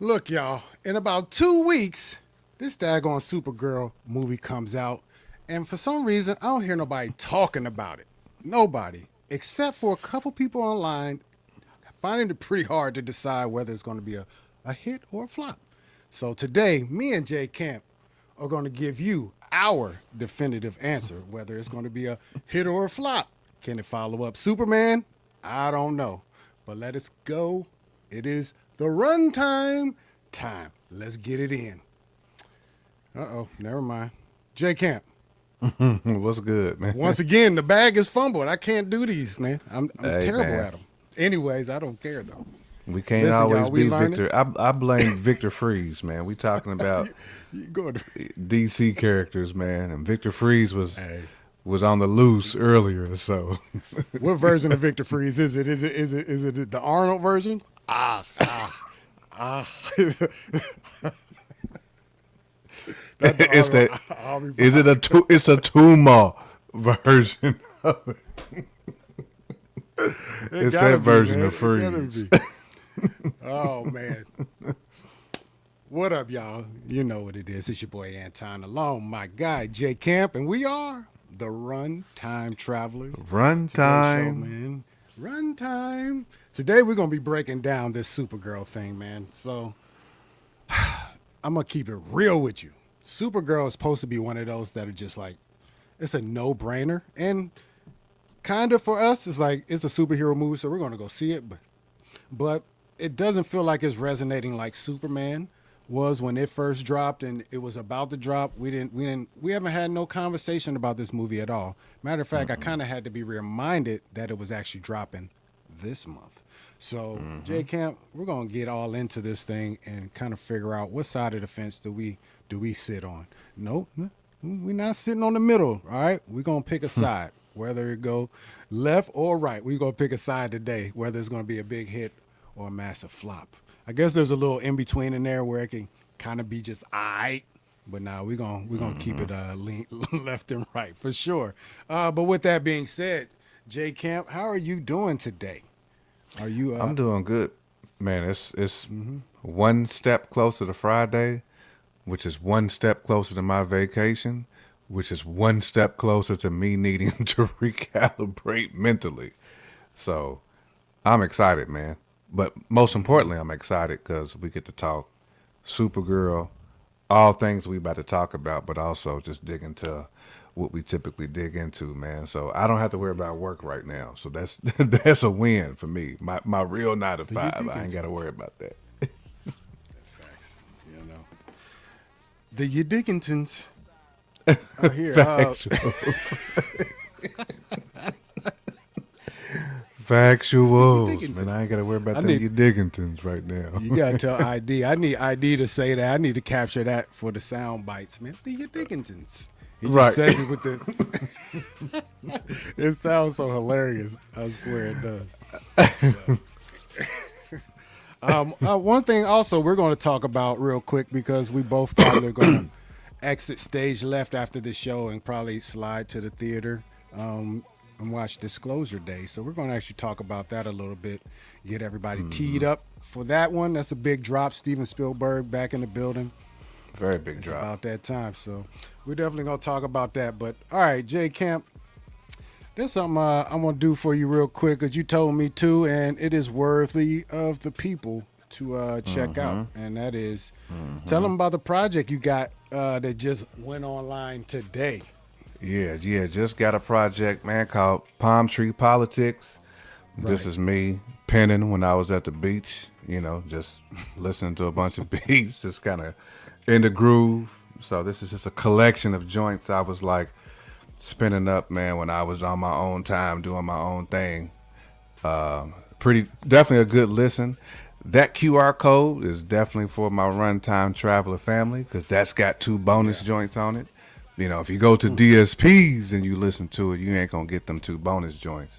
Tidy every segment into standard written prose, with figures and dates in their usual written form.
Look, y'all, in about 2 weeks, this daggone Supergirl movie comes out, and for some reason, I don't hear nobody talking about it. Nobody, except for a couple people online, finding it pretty hard to decide whether it's going to be a hit or a flop. So today, me and Jay Camp are going to give you our definitive answer whether it's going to be a hit or a flop. Can it follow up Superman? I don't know. But let us go. It is the runtime time. Let's get it in. Never mind. J Camp. What's good, man? Once again, the bag is fumbled. I can't do these, man. I'm Hey, terrible man. at them. Anyways, I don't care though. We can't Listen, always y'all, we be learning. Victor. I blame Victor Freeze, man. We talking about You go to, DC characters, man, and Victor Freeze was hey, was on the loose earlier, so what version of Victor Freeze is it? Is it the Arnold version? Ah. Not the it's Arnold. that. I'll be Is fine. it It's a tumor version. Of it. It It's gotta that be, version man. of It gotta Freeze. be. Oh man. What up, y'all? You know what it is. It's your boy Anton along my guy Jay Camp, and we are the Runtime Travelers. Today's show, Runtime. man. Runtime. Today we're gonna be breaking down this Supergirl thing, man. So I'm gonna keep it real with you. Supergirl is supposed to be one of those that are just like it's a no-brainer, and kind of for us, it's like it's a superhero movie, so we're gonna go see it, but it doesn't feel like it's resonating like Superman was when it first dropped and it was about to drop. We haven't had no conversation about this movie at all. Matter of fact, I kind of had to be reminded that it was actually dropping this month. So, J Camp, we're gonna get all into this thing and kind of figure out what side of the fence do we sit on. No, we're not sitting on the middle. All right, we're gonna pick a side, whether it go left or right. We're gonna pick a side today, whether it's gonna be a big hit or a massive flop. I guess there's a little in between in there where it can kind of be just alright, but now we're gonna keep it left and right for sure. But with that being said, J Camp, how are you doing today? Are you I'm doing good, man. It's one step closer to Friday, which is one step closer to my vacation, which is one step closer to me needing to recalibrate mentally. So I'm excited, man. But most importantly, I'm excited because we get to talk Supergirl, all things we about to talk about, but also just dig into what we typically dig into, man. So I don't have to worry about work right now. So that's that's a win for me. My real 9 to 5, I ain't got to worry about that. That's facts. You know, the Yedickingtons are here. Factuals. Factuals, man. I ain't got to worry about I them need you Diggingtons right now. you gotta tell ID. I need ID to say that. I need to capture that for the sound bites, man. The Yedickingtons. He just Right. says it with the. It sounds so hilarious. I swear it does. One thing also we're going to talk about real quick because we both probably are going to exit stage left after the show and probably slide to the theater and watch Disclosure Day. So we're going to actually talk about that a little bit, get everybody teed up for that one. That's a big drop. Steven Spielberg back in the building. Very big It's drop. about that time. So we're definitely going to talk about that. But all right, Jay Camp, there's something I'm going to do for you real quick because you told me to, and it is worthy of the people to check out. And that is tell them about the project you got that just went online today. Yeah. Just got a project, man, called Palm Tree Politics. This Right. is me penning when I was at the beach, just listening to a bunch of beats, just kind of in the groove. So this is just a collection of joints I was like spinning up, man, when I was on my own time doing my own thing. Definitely a good listen. That QR code is definitely for my Runtime Traveler family because that's got 2 bonus joints on it. If you go to DSPs and you listen to it, you ain't gonna get them 2 bonus joints,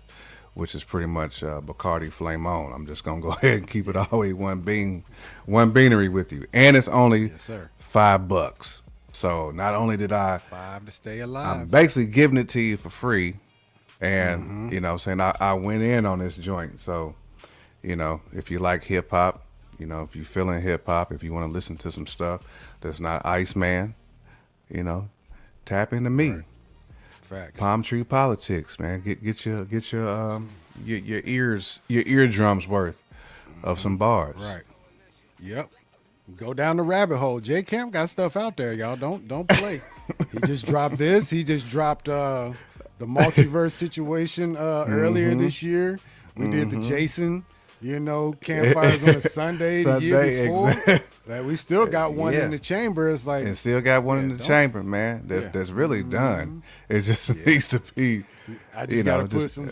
which is pretty much Bacardi Flame On. I'm just gonna go ahead and keep it always one beanery with you, and it's only Yes, sir. $5. So not only did Five to stay I'm alive. basically giving it to you for free, and saying I went in on this joint. So if you like hip hop, You know, if you're feeling hip hop, if you want to listen to some stuff that's not Iceman, you know, tap into me. Right. Facts. Palm Tree Politics, man. Your eardrums worth of some bars. Right. Yep. Go down the rabbit hole. J Camp got stuff out there, y'all. Don't play. He just dropped this. He just dropped the multiverse situation earlier this year. We did the Jason, campfires on a Sunday the year before. Like, we still got one in the chamber. It's like, and still got one in the chamber, man. That's really done. It just needs to be. I just gotta put some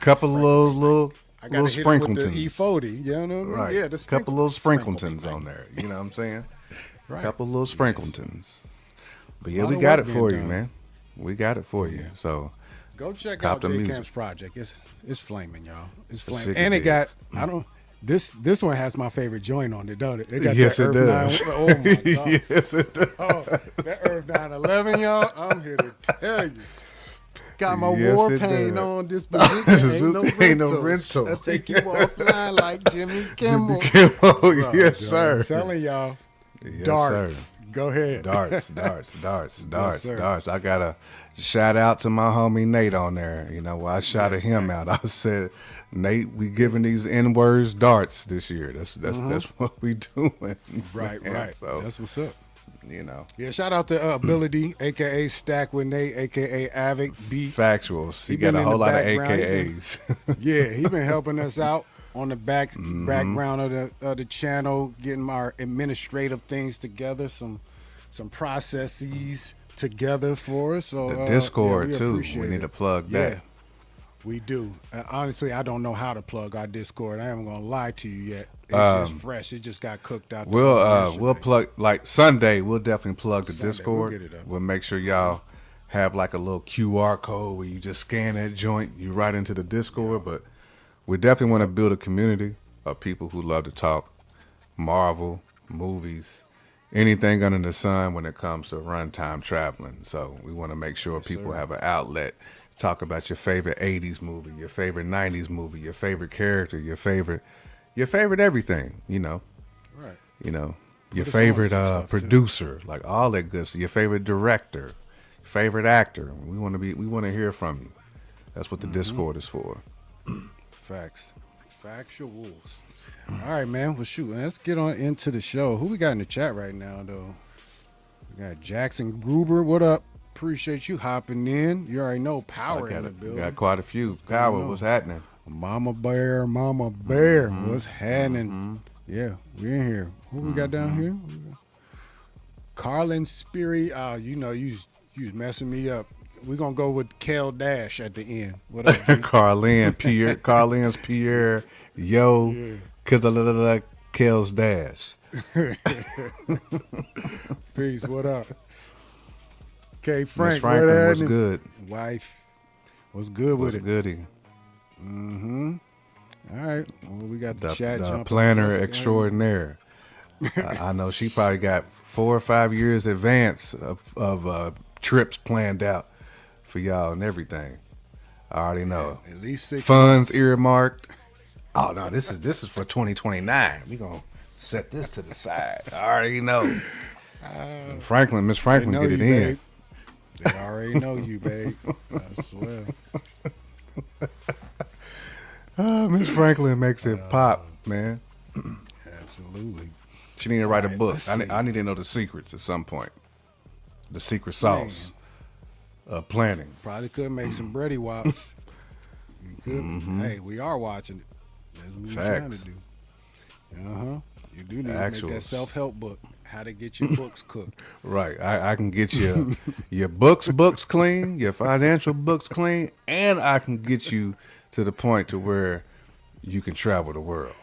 couple of little I got little to hit it with the sprinkletons. E40. You know what I mean? Right. Yeah, the couple little sprinkletons sprinkle on there. You know what I'm saying? Right. Couple little sprinkletons. But yeah, Lot we of got work it for being you, done. man. We got it for you. So Go check Cop out the J music. Camp's project. It's flaming, y'all. It's Sick flaming, it and it got. is. I don't. This one has my favorite joint on it, don't it? It got Yes, that it Earth does. 9. Oh my god. yes, it does. Oh, that Earth 911, y'all. I'm here to tell you. Got my Yes, war it paint does. on this bazooka. Ain't no Ain't no rental. rental. I'll take you offline like Jimmy Kimmel. Oh, yes, Bro, sir. I'm telling y'all. Yes, Darts. sir. Go ahead. Darts. sir. I got a shout out to my homie Nate on there. You know, I shouted him out. I said, Nate, we giving these N-words darts this year. That's what we doing. Right, man. right. So, That's what's up. you know, Yeah, shout out to Ability, a.k.a. Stack with Nate, a.k.a. Avic Beats. factuals. He He got been a in whole the lot of background. He been- AKAs. Yeah, he been helping us out on the Mm-hmm. background of the channel, getting our administrative things together, some processes together for us. So The Discord, we too. appreciate We need it. to plug Yeah, that. we do. Honestly, I don't know how to plug our Discord. I am gonna lie to you yet. It's just fresh. It just got cooked out. the oven We'll yesterday. plug, like Sunday, we'll definitely plug the Sunday, we'll Discord. get it up. We'll make sure y'all have like a little QR code where you just scan that joint, you right into the Discord. But we definitely want to build a community of people who love to talk Marvel, movies, anything under the sun when it comes to runtime traveling. So we want to make sure people sir. have an outlet. Talk about your favorite 80s movie, your favorite 90s movie, your favorite character, your favorite everything, Right. your Put us on favorite some stuff, too. producer, like all that good stuff, your favorite director, favorite actor. We want to hear from you. That's what the Mm-hmm. Discord is for. Facts. Factuals. All right, man. Well, shoot. Let's get on into the show. Who we got in the chat right now, though? We got Jackson Gruber. What up? Appreciate you hopping in. You already know Power in the building. Got quite a few. Power, on? what's happening? Mama Bear. What's happening? Yeah, we in here. Who we got down here? We got Carlin Speary. You was messing me up. We're going to go with Kel Dash at the end. What up, G? Carlin's Pierre, yo, cause Kel's Dash. Peace. What up? Okay, Miss Frank. Franklin, what what's happening? good? Wife. What's good with What's it? goody? Mm-hmm. All right. Well, we got the, chat The jumping. planner Let's go. extraordinaire. I know she probably got 4 or 5 years advance of trips planned out for y'all and everything. I already know. At least 6 Funds months. earmarked. Oh no, this is for 2029. We gonna set this to the side. I already know. Miss Franklin, They know get it you, in. babe. They already know you, babe. I swear. Miss Franklin makes it pop, man. Absolutely. She need to write a Alright, book. let's I see. need to know the secrets at some point. The secret sauce of planning. Probably could make some bready wops. You could. Hey, we are watching it. That's what we're trying Facts. to do. Uh-huh. You do need to Actuals. make that self-help book. How to get your books cooked. Right. I can get you your books clean, your financial books clean, and I can get you to the point to where you can travel the world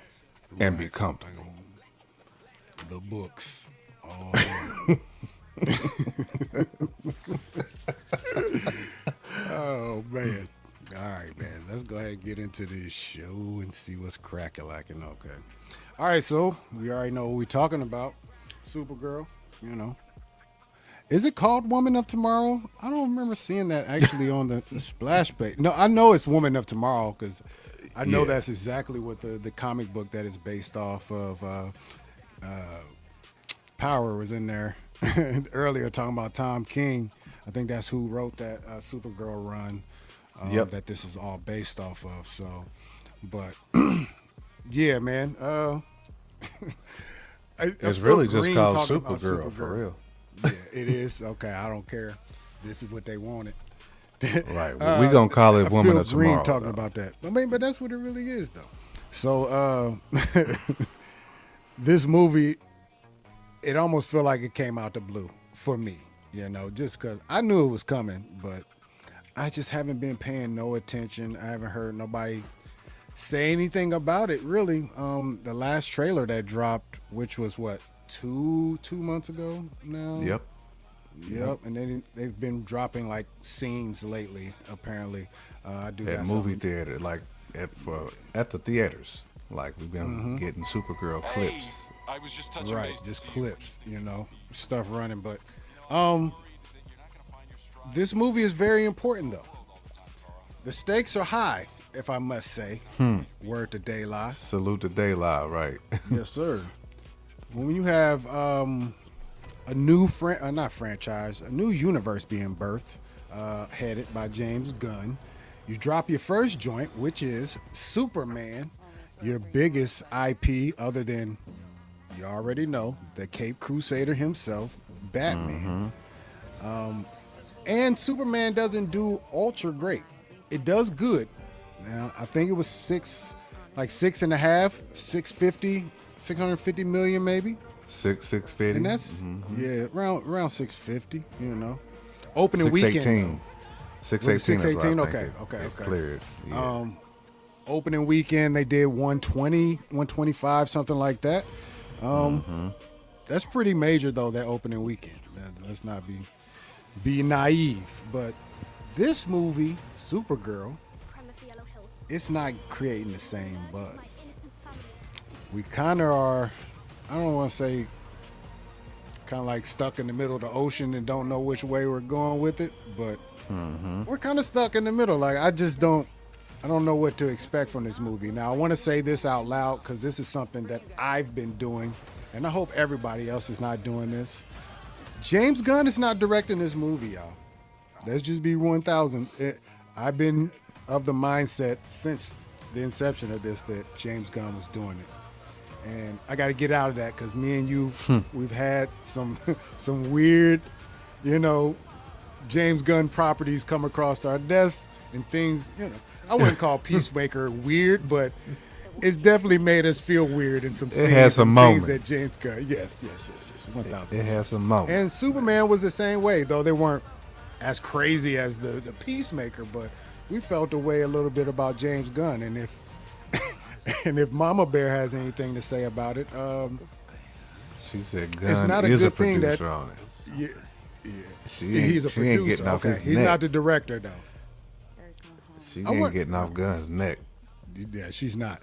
and be comfortable. The books. Oh, oh man. All right, man. Let's go ahead and get into this show and see what's cracking. Okay. All right, so we already know what we're talking about. Supergirl, Is it called Woman of Tomorrow? I don't remember seeing that actually on the splash page. No, I know it's Woman of Tomorrow because I know Yeah. that's exactly what the comic book that is based off of. Power was in there earlier talking about Tom King. I think that's who wrote that Supergirl run Yep. that this is all based off of. So, but yeah, man. I It's feel really just green called talking about Supergirl for Supergirl. real. Yeah, it is. Okay, I don't care. This is what they wanted. Right. Well, we gonna call I it Woman feel of green Tomorrow. talking Though. about that. I mean, but that's what it really is, though. So this movie, it almost felt like it came out the blue for me, just because I knew it was coming, but I just haven't been paying no attention. I haven't heard nobody say anything about it, really. The last trailer that dropped, which was what, 2 months ago now? Yep. Yep, and they've been dropping like scenes lately. Apparently, I do At got movie something. theater, like at the theaters, like we've been getting Supergirl clips. I was just touching Right, base to just see you. clips, stuff running. But um, this movie is very important, though. The stakes are high, if I must say. Word to Daylight. Salute to Daylight, right? Yes, sir. When you have a new not franchise, a new universe being birthed, headed by James Gunn, you drop your first joint, which is Superman, your biggest IP other than, you already know, the Cape Crusader himself, Batman. And Superman doesn't do ultra great. It does good. Now, I think it was six and a half, 650 million maybe. 650. And that's yeah, around 650, Opening weekend. 618. Was it 618. 618? Okay. It cleared. Yeah. Opening weekend they did 120, 125, something like that. That's pretty major though, that opening weekend. Let's not be naive. But this movie, Supergirl, it's not creating the same buzz. We kind of are, I don't want to say kind of like stuck in the middle of the ocean and don't know which way we're going with it, but we're kind of stuck in the middle. Like I don't know what to expect from this movie. Now I want to say this out loud because this is something that I've been doing, and I hope everybody else is not doing this. James Gunn is not directing this movie, y'all. Let's just be 1,000. I've been of the mindset since the inception of this that James Gunn was doing it. And I got to get out of that because me and you, we've had some weird, James Gunn properties come across our desk and things, I wouldn't call Peacemaker weird, but it's definitely made us feel weird in some scenes has some and things moments. that James Gunn, yes, 1,000. It has some moments. And Superman was the same way, though they weren't as crazy as the Peacemaker, but we felt the way a little bit about James Gunn. And if Mama Bear has anything to say about it, She said it's Gunn not a is a good thing that- producer on it. yeah, She he's a ain't producer. getting off Okay, his he's neck. not the director though. She I ain't want- getting off Gunn's neck. Yeah, she's not.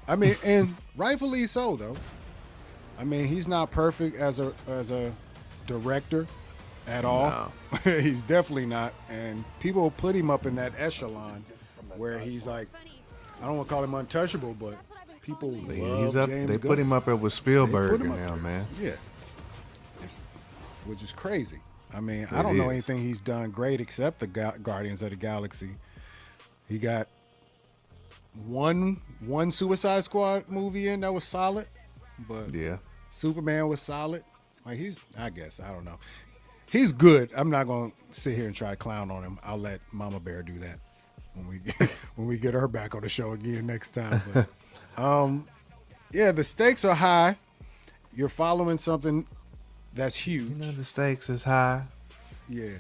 I mean, and rightfully so though. I mean, he's not perfect as a director at all. He's definitely not, and people put him up in that echelon where he's like, I don't want to call him untouchable, but people love He's up. James They Gunn. put him up there with Spielberg put him and up them, there. man. Yeah, which is crazy. I mean, I don't know is. anything he's done great except the Guardians of the Galaxy. He got one Suicide Squad movie in that was solid, but Yeah. Superman was solid. Like I guess, I don't know. He's good. I'm not gonna sit here and try to clown on him. I'll let Mama Bear do that when we get her back on the show again next time. But, yeah, the stakes are high. You're following something that's huge. The stakes is high. Yeah,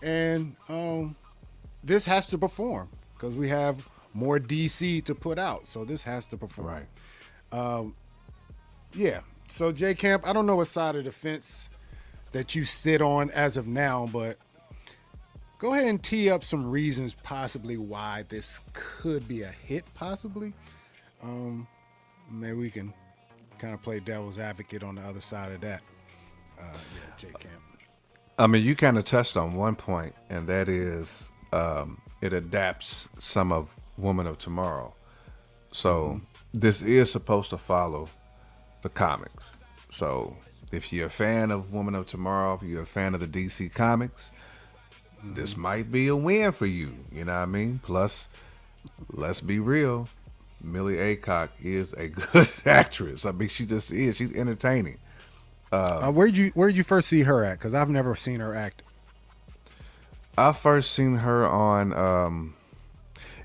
and this has to perform because we have more DC to put out, so this has to perform. Right. Yeah. So J Camp, I don't know what side of the fence that you sit on as of now, but go ahead and tee up some reasons possibly why this could be a hit. Possibly, maybe we can kind of play devil's advocate on the other side of that. Yeah, J Camp. I mean, you kind of touched on one point, and that is it adapts some of Woman of Tomorrow. So this is supposed to follow the comics. So if you're a fan of Woman of Tomorrow, if you're a fan of the DC comics, this might be a win for you. You know what I mean? Plus, let's be real, Millie Alcock is a good actress. I mean, she just is. She's entertaining. Where'd you first see her at? Because I've never seen her act. I first seen her on.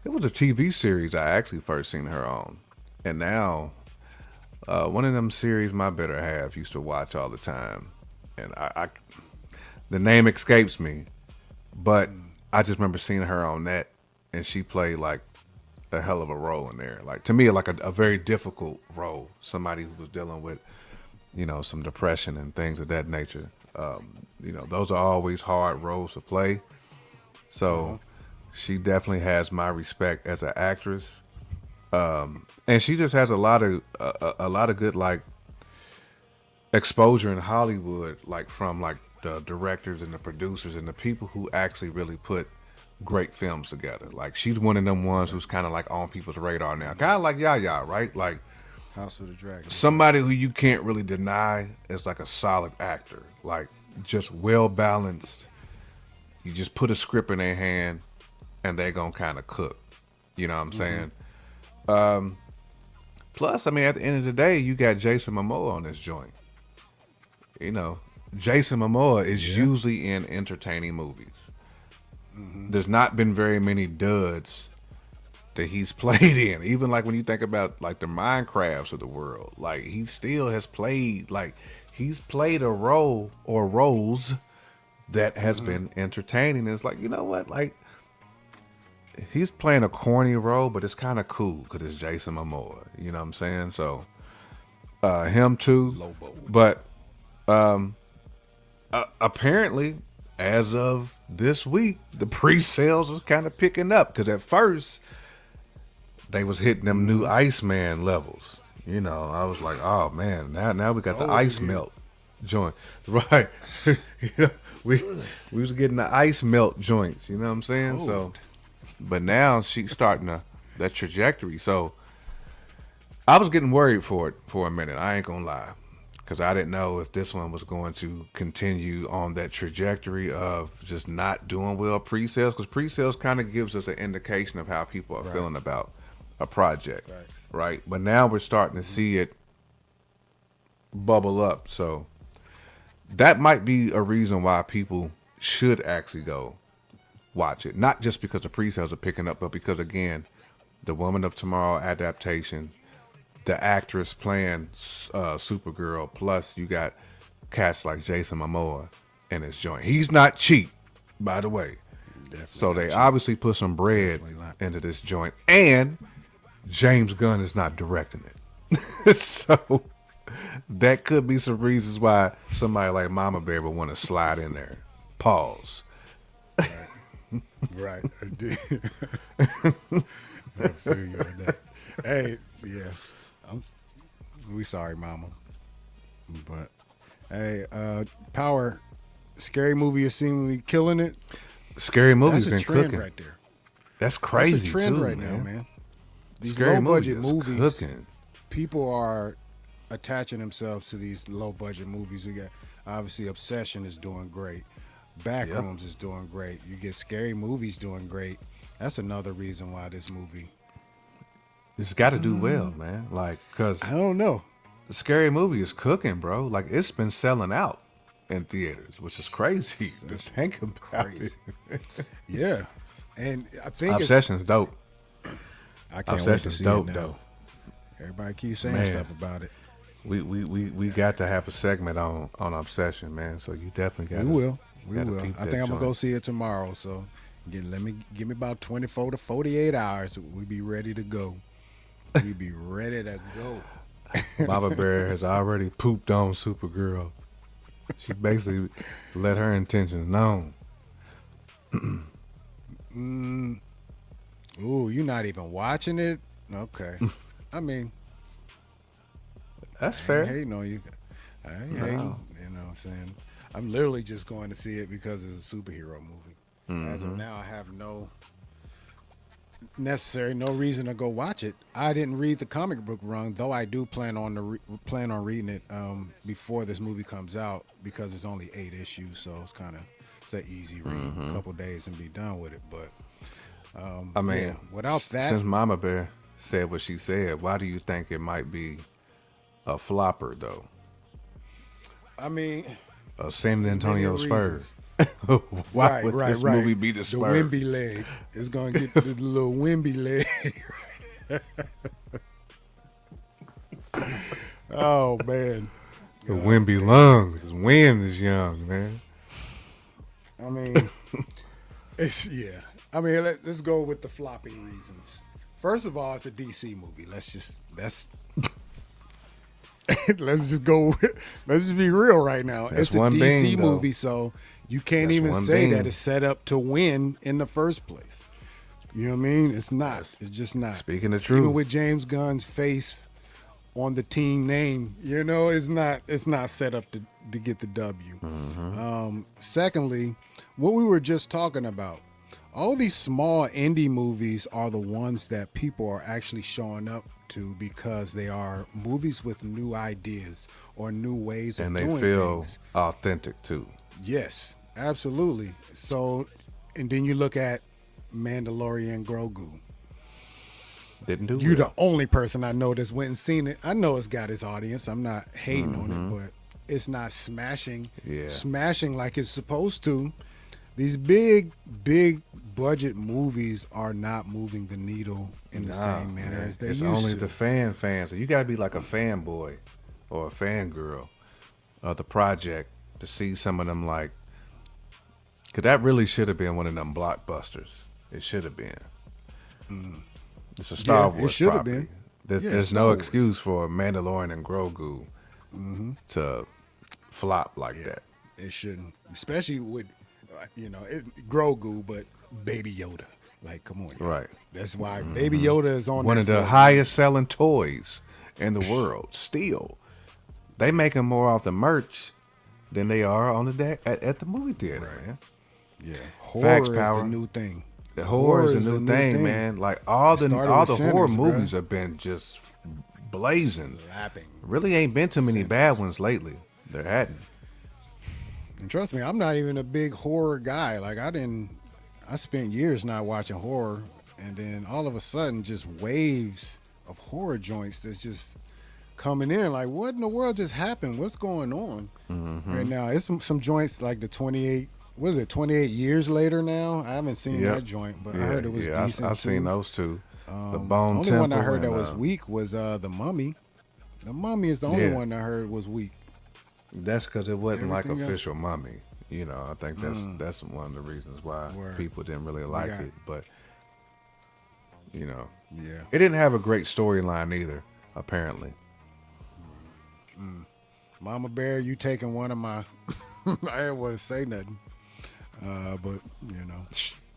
It was a TV series I actually first seen her on, and now one of them series my better half used to watch all the time, and the name escapes me, but I just remember seeing her on that, and she played like a hell of a role in there. Like to me, like a very difficult role. Somebody who was dealing with, some depression and things of that nature. Those are always hard roles to play. So she definitely has my respect as an actress. And she just has a lot of good like exposure in Hollywood, like from like the directors and the producers and the people who actually really put great films together. Like she's one of them ones who's kind of like on people's radar now, kind of like Yaya, right? Like House of the Dragon. Somebody who you can't really deny is like a solid actor, like just well balanced. You just put a script in their hand, and they're gonna kind of cook. You know what I'm saying? Plus, I mean, at the end of the day, you got Jason Momoa on this joint. Jason Momoa is usually in entertaining movies. There's not been very many duds that he's played in. Even like when you think about like the Minecrafts of the world, like he still has played, like he's played a role or roles that has been entertaining. It's like, you know what, like he's playing a corny role, but it's kind of cool because it's Jason Momoa. You know what I'm saying? So him too. Lobo. But apparently, as of this week, the pre-sales was kind of picking up because at first they was hitting them new Iceman levels. I was like, oh man, now we got the ice melt joint, right? we was getting the ice melt joints. You know what I'm saying? So, but now she's starting that trajectory. So I was getting worried for it for a minute. I ain't gonna lie. Because I didn't know if this one was going to continue on that trajectory of just not doing well pre-sales. Because pre-sales kind of gives us an indication of how people are feeling about a project. Thanks. Right? But now we're starting to see it bubble up. So that might be a reason why people should actually go watch it. Not just because the pre-sales are picking up, but because, again, the Woman of Tomorrow adaptation, the actress playing Supergirl, plus you got cats like Jason Momoa in his joint. He's not cheap, by the way. Definitely so they cheap. obviously put some bread into this joint. And James Gunn is not directing it. So that could be some reasons why somebody like Mama Bear would want to slide in there. Pause. Right. I did. I feel you on that. Hey, yeah. We sorry, Mama. But hey, Power, scary movie is seemingly killing it. Scary movie's That's a been trend cooking right there. That's crazy. That's a trend too, right man. now, man. These Scary low budget movie is movies, cooking. people are attaching themselves to these low budget movies. We got obviously Obsession is doing great. Backrooms is doing great. You get Scary Movies doing great. That's another reason why this movie. It's got to do well, man. Like, cause I don't know. the Scary Movie is cooking, bro. Like, it's been selling out in theaters, which is crazy to think about. Crazy. Yeah, and I think Obsession's dope. I can't wait to Obsession's see dope, it now. though. Everybody keeps saying Man. stuff about it. We got to have a segment on Obsession, man. So you definitely got. We will. We gotta will. peep I that think I'm gonna go joint. see it tomorrow. So, give me about 24 to 48 hours. We be ready to go. We be ready to go. Mama Bear has already pooped on Supergirl. She basically let her intentions known. Ooh, you're not even watching it? Okay. I mean, That's I ain't fair. hating on you. I ain't No. hating. You know what I'm saying? I'm literally just going to see it because it's a superhero movie. As of now, I have no necessary. No reason to go watch it. I didn't read the comic book run, though I do plan on reading it before this movie comes out because it's only 8 issues, so it's an easy read, a couple days and be done with it. But I mean, yeah, without that, since Mama Bear said what she said, why do you think it might be a flopper though? I mean, San many Antonio reasons. Spurs. Why would this right. movie be the The Spurs? Wimby leg. It's gonna get the little Wimby leg. Oh man. The Wimby lungs. His wind is young, man. I mean, yeah. I mean, let's go with the floppy reasons. First of all, it's a DC movie. Let's just be real right now. That's It's a one DC thing, though. movie, so you can't That's even one say thing. that it's set up to win in the first place. You know what I mean? It's not. It's just not. Speaking the Even truth. with James Gunn's face on the team name, you know, it's not set up to get the W. Secondly, what we were just talking about, all these small indie movies are the ones that people are actually showing up to because they are movies with new ideas or new ways of And doing they feel things. authentic too. Yes, absolutely. So, and then you look at Mandalorian Grogu. Didn't do You're well. the only person I know that's went and seen it. I know it's got its audience. I'm not hating on it, but it's not smashing like it's supposed to. These big budget movies are not moving the needle in the same manner man. as they It's used only to. the fans. So you got to be like a fanboy or a fangirl of the project to see some of them like. Cause that really should have been one of them blockbusters. It should have been. It's a Star Yeah, it Wars should have property. been. There's, Yeah, there's Star no Wars. excuse for Mandalorian and Grogu to flop like that. It shouldn't, especially with Grogu, but Baby Yoda. Like, come on, y'all. Right. That's why Baby Yoda is on One there of for the a highest selling toys in the world. Still, they making more off the merch than they are on at the movie theater, man. reason. Yeah, Facts, horror is power. the new thing. The horror is a new thing, man. Like all It the started all with the horror Sinners, movies bruh. have been just blazing. Slapping. Really ain't been too many bad ones lately. There hadn't. And trust me, I'm not even a big horror guy. Like I spent years not watching horror, and then all of a sudden, just waves of horror joints that's just coming in. Like, what in the world just happened? What's going on right now? It's some joints like the 28. Was it 28 years later now? I haven't seen Yep. that joint, but I heard it was decent I've too. seen those two. The The Bone only Temple. one I heard that and, was weak was the Mummy. The Mummy is the only Yeah. one I heard was weak. That's because it wasn't like Everything else- official Mummy. You know, I think that's one of the reasons why Word. people didn't really like got- it. But you know, Yeah. it didn't have a great storyline either. Apparently, Mama Bear, you taking one of my. I didn't want to say nothing, but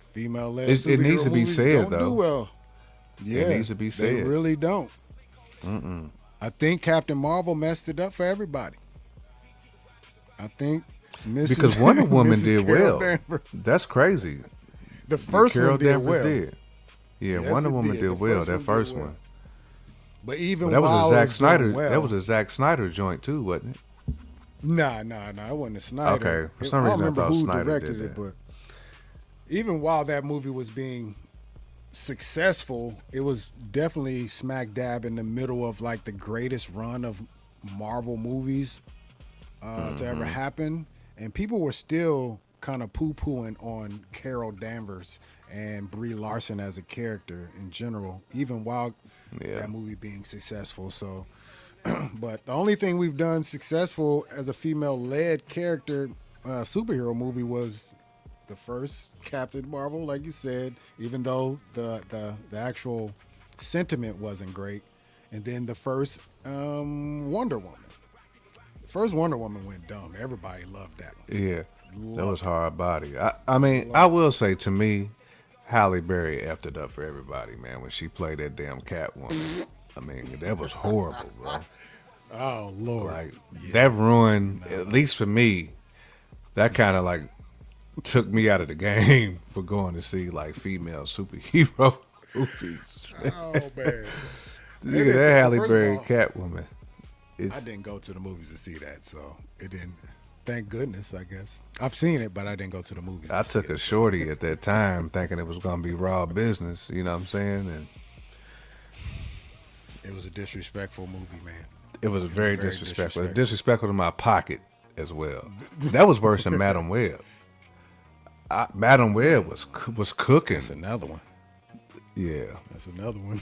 female-led it superhero needs to be movies said, don't though. do well. Yeah, needs to be They said. really don't. I think Captain Marvel messed it up for everybody. I think Mrs. because Wonder Woman Mrs. did Carol well. Danvers. That's crazy. The first Carol one did Danvers well, did. Yeah, Yes, Wonder it Woman did. did The well. first That one did first well. one. but even But that was while a it Zack was Snyder. doing well, That was a Zack Snyder joint too, wasn't it? Nah, it wasn't a Snyder. Okay, for some I don't reason I remember thought who Snyder directed did it, that. but even while that movie was being successful, it was definitely smack dab in the middle of like the greatest run of Marvel movies to Mm-hmm. ever happen, and people were still kind of poo-pooing on Carol Danvers and Brie Larson as a character in general, even while Yeah. that movie being successful. So, but the only thing we've done successful as a female-led character superhero movie was the first Captain Marvel, like you said, even though the actual sentiment wasn't great, and then the first Wonder Woman. The first Wonder Woman went dumb. Everybody loved that one. Yeah, that Loved was hard body. I mean, I will say to me, Halle Berry effed it up for everybody, man, when she played that damn Catwoman. I mean, that was horrible, bro. Oh Lord! Like that ruined, at least for me, that kind of like took me out of the game for going to see like female superhero movies. Oh man. Look at that Halle First of Berry all, Catwoman. I It's didn't go to the movies to see that, so it didn't. Thank goodness, I guess. I've seen it, but I didn't go to the movies I to see took a it. So shorty at that time thinking it was gonna be raw business, you know what I'm saying? And it was a disrespectful movie, man. it was It was very very disrespectful. disrespectful. Disrespectful to my pocket as well. That was worse than Madam Web. Madam Web was cooking. That's another one. Yeah. That's another one.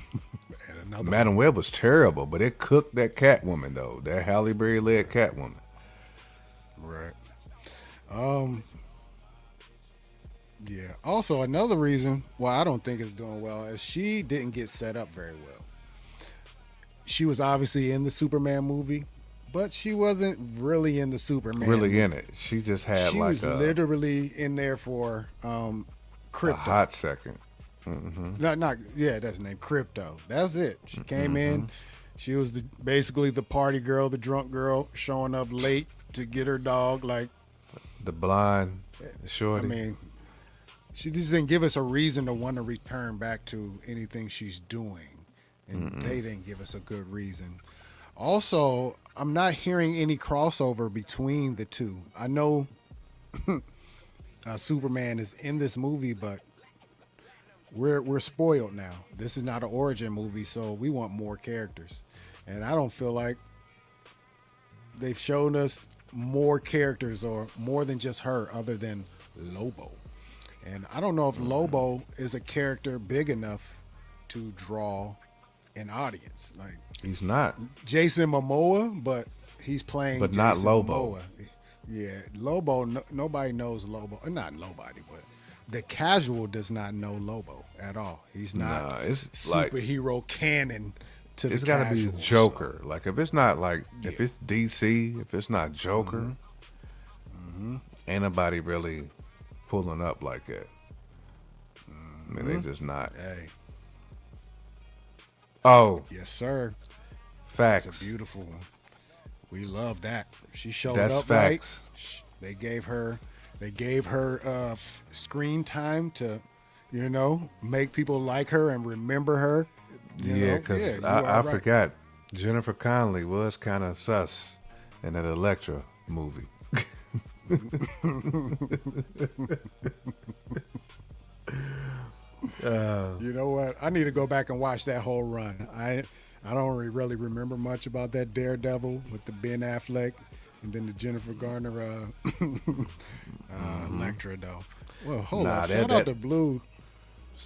And another Madam one. Web was terrible, but it cooked that Catwoman though. That Halle Berry led Catwoman. Right. Um. Yeah. Also, another reason why I don't think it's doing well is she didn't get set up very well. She was obviously in the Superman movie, but she wasn't really in the Superman. Really movie. in it. She just had She like was literally in there for a Crypto. hot second. Hmm. Not yeah, that's the name. Crypto. That's it. She came in. She was basically the party girl, the drunk girl, showing up late to get her dog. Like, The blonde I shorty. mean, she just didn't give us a reason to want to return back to anything she's doing, and they didn't give us a good reason. Also, I'm not hearing any crossover between the two. I know Superman is in this movie, but we're spoiled now. This is not an origin movie, so we want more characters, and I don't feel like they've shown us more characters or more than just her, other than Lobo. And I don't know if Lobo is a character big enough to draw an audience. Like He's not. Jason Momoa, but he's playing But Jason not Lobo. Momoa. Yeah, Lobo. Nobody knows Lobo. Not nobody, but the casual does not know Lobo at all. He's not Nah, it's like superhero canon to it's the got to be casual. Joker. Like if it's not like if Yeah. it's DC, if it's not Joker, ain't nobody really pulling up like that. I mean, they just not. So, hey, Oh, yes, sir. facts. It's a beautiful one. We love that. She showed That's up facts. right. They gave her screen time to, make people like her and remember her. Yeah, because you I are right. forgot Jennifer Connelly was kind of sus in that Elektra movie. You know what? I need to go back and watch that whole run. I don't really remember much about that Daredevil with the Ben Affleck and then the Jennifer Garner Electra though. Well, hold Nah, up. that- Shout out to Blue.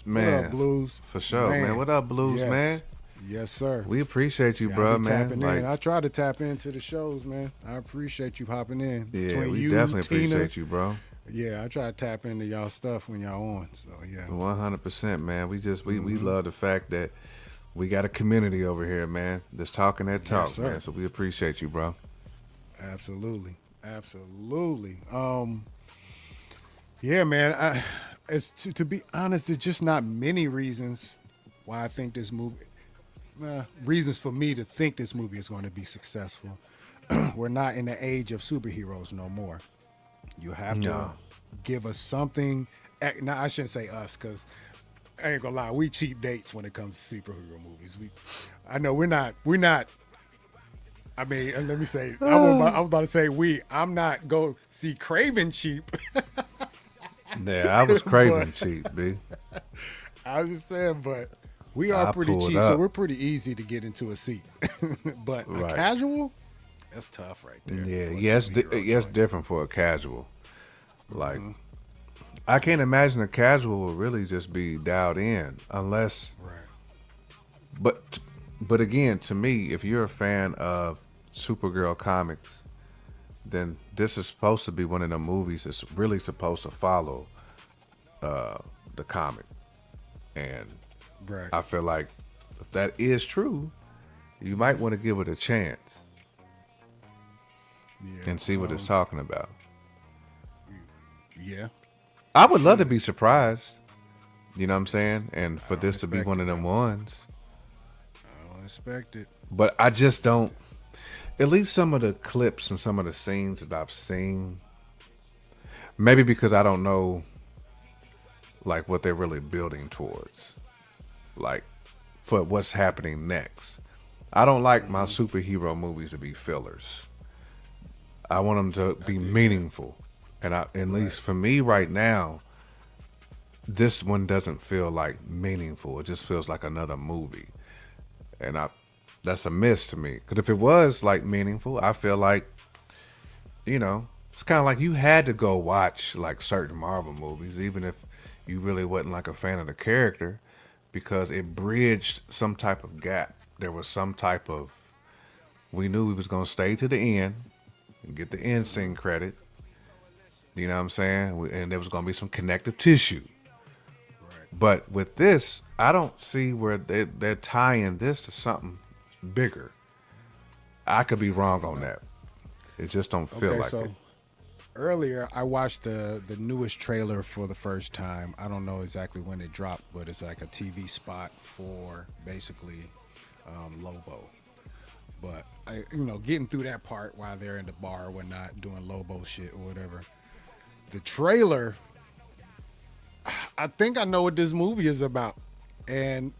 Man, What up, Blues? for sure, man. What up, Blues, Yes. man? Yes, sir. We appreciate you, Yeah, I bro, be man. tapping Like, in. I try to tap into the shows, man. I appreciate you hopping in. yeah, Between we you, definitely Tina, appreciate you, bro. Yeah, I try to tap into y'all stuff when y'all on. So yeah. 100%, man. We love the fact that we got a community over here, man, that's talking that talk, sir. man. So we appreciate you, bro. Absolutely. Absolutely. Yeah, man. To be honest, there's just not many reasons why I think this movie. Reasons for me to think this movie is going to be successful. We're not in the age of superheroes no more. You have to No. give us something. Now I shouldn't say us because I ain't gonna lie. We cheap dates when it comes to superhero movies. I know we're not. I mean, let me say. I was about to say we. I'm not go see Craven cheap. Yeah, I was craving cheap, B. I was just saying, but we are I pretty pulled cheap, up. so we're pretty easy to get into a seat. But a Right. casual, that's tough right there. Yeah, for a yes, superhero yes, joint. different for a casual. Like, I can't imagine a casual will really just be dialed in unless. Right. But again, to me, if you're a fan of Supergirl comics, then this is supposed to be one of the movies that's really supposed to follow the comic, and Right. I feel like if that is true, you might want to give it a chance Yeah. and see what it's talking about. Yeah. I would love to be surprised. You know what I'm saying? And for this to be expect one it, of them though. ones. I don't expect it. But I just don't. At least some of the clips and some of the scenes that I've seen, maybe because I don't know like what they're really building towards. like for what's happening next. I don't like my superhero movies to be fillers. I want them to I be dig that. meaningful. And at Right. least for me right now, this one doesn't feel like meaningful. It just feels like another movie. And that's a miss to me. Because if it was like meaningful, I feel like, it's kind of like you had to go watch like certain Marvel movies, even if you really wasn't like a fan of the character, because it bridged some type of gap. There was some type of, we knew we was going to stay to the end and get the end scene credit. You know what I'm saying? And there was going to be some connective tissue. Right. But with this, I don't see where they're tying this to something bigger. I could be I wrong don't on know. that. It just don't feel Okay, like it. so earlier I watched the newest trailer for the first time. I don't know exactly when it dropped, but it's like a TV spot for basically Lobo. But getting through that part while they're in the bar or whatnot, doing Lobo shit or whatever. The trailer, I think I know what this movie is about, and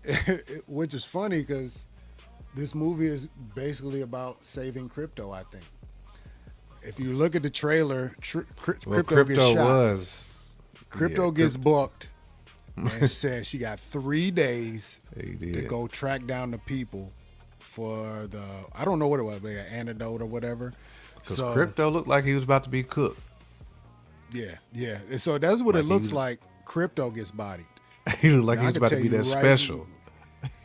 which is funny because this movie is basically about saving crypto. I think if you look at the trailer, Well, crypto gets crypto shot. was, yeah, Crypto gets crypto. booked and says she got 3 days He to did. go track down the people for the I don't know what it was, but an antidote or whatever. Because So crypto looked like he was about to be cooked. yeah, yeah. And so that's what it Like he looks was, like. Crypto gets bodied. he looked like Now he I was can about to tell be you that right. special.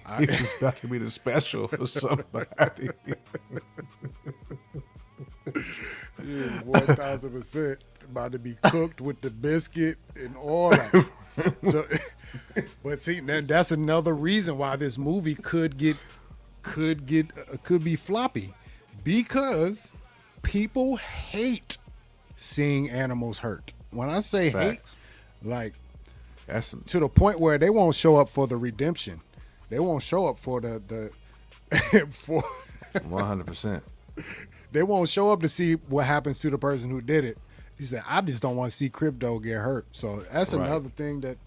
I, He was about to be the special for somebody. 1,000% about to be cooked with the biscuit and all that. So, but see, that's another reason why this movie could be floppy because people hate seeing animals hurt. When I say hate, Facts. like That's to the point where they won't show up for the redemption. They won't show up for the for 100%. they won't show up to see what happens to the person who did it. He said, I just don't want to see crypto get hurt. So that's Right. another thing that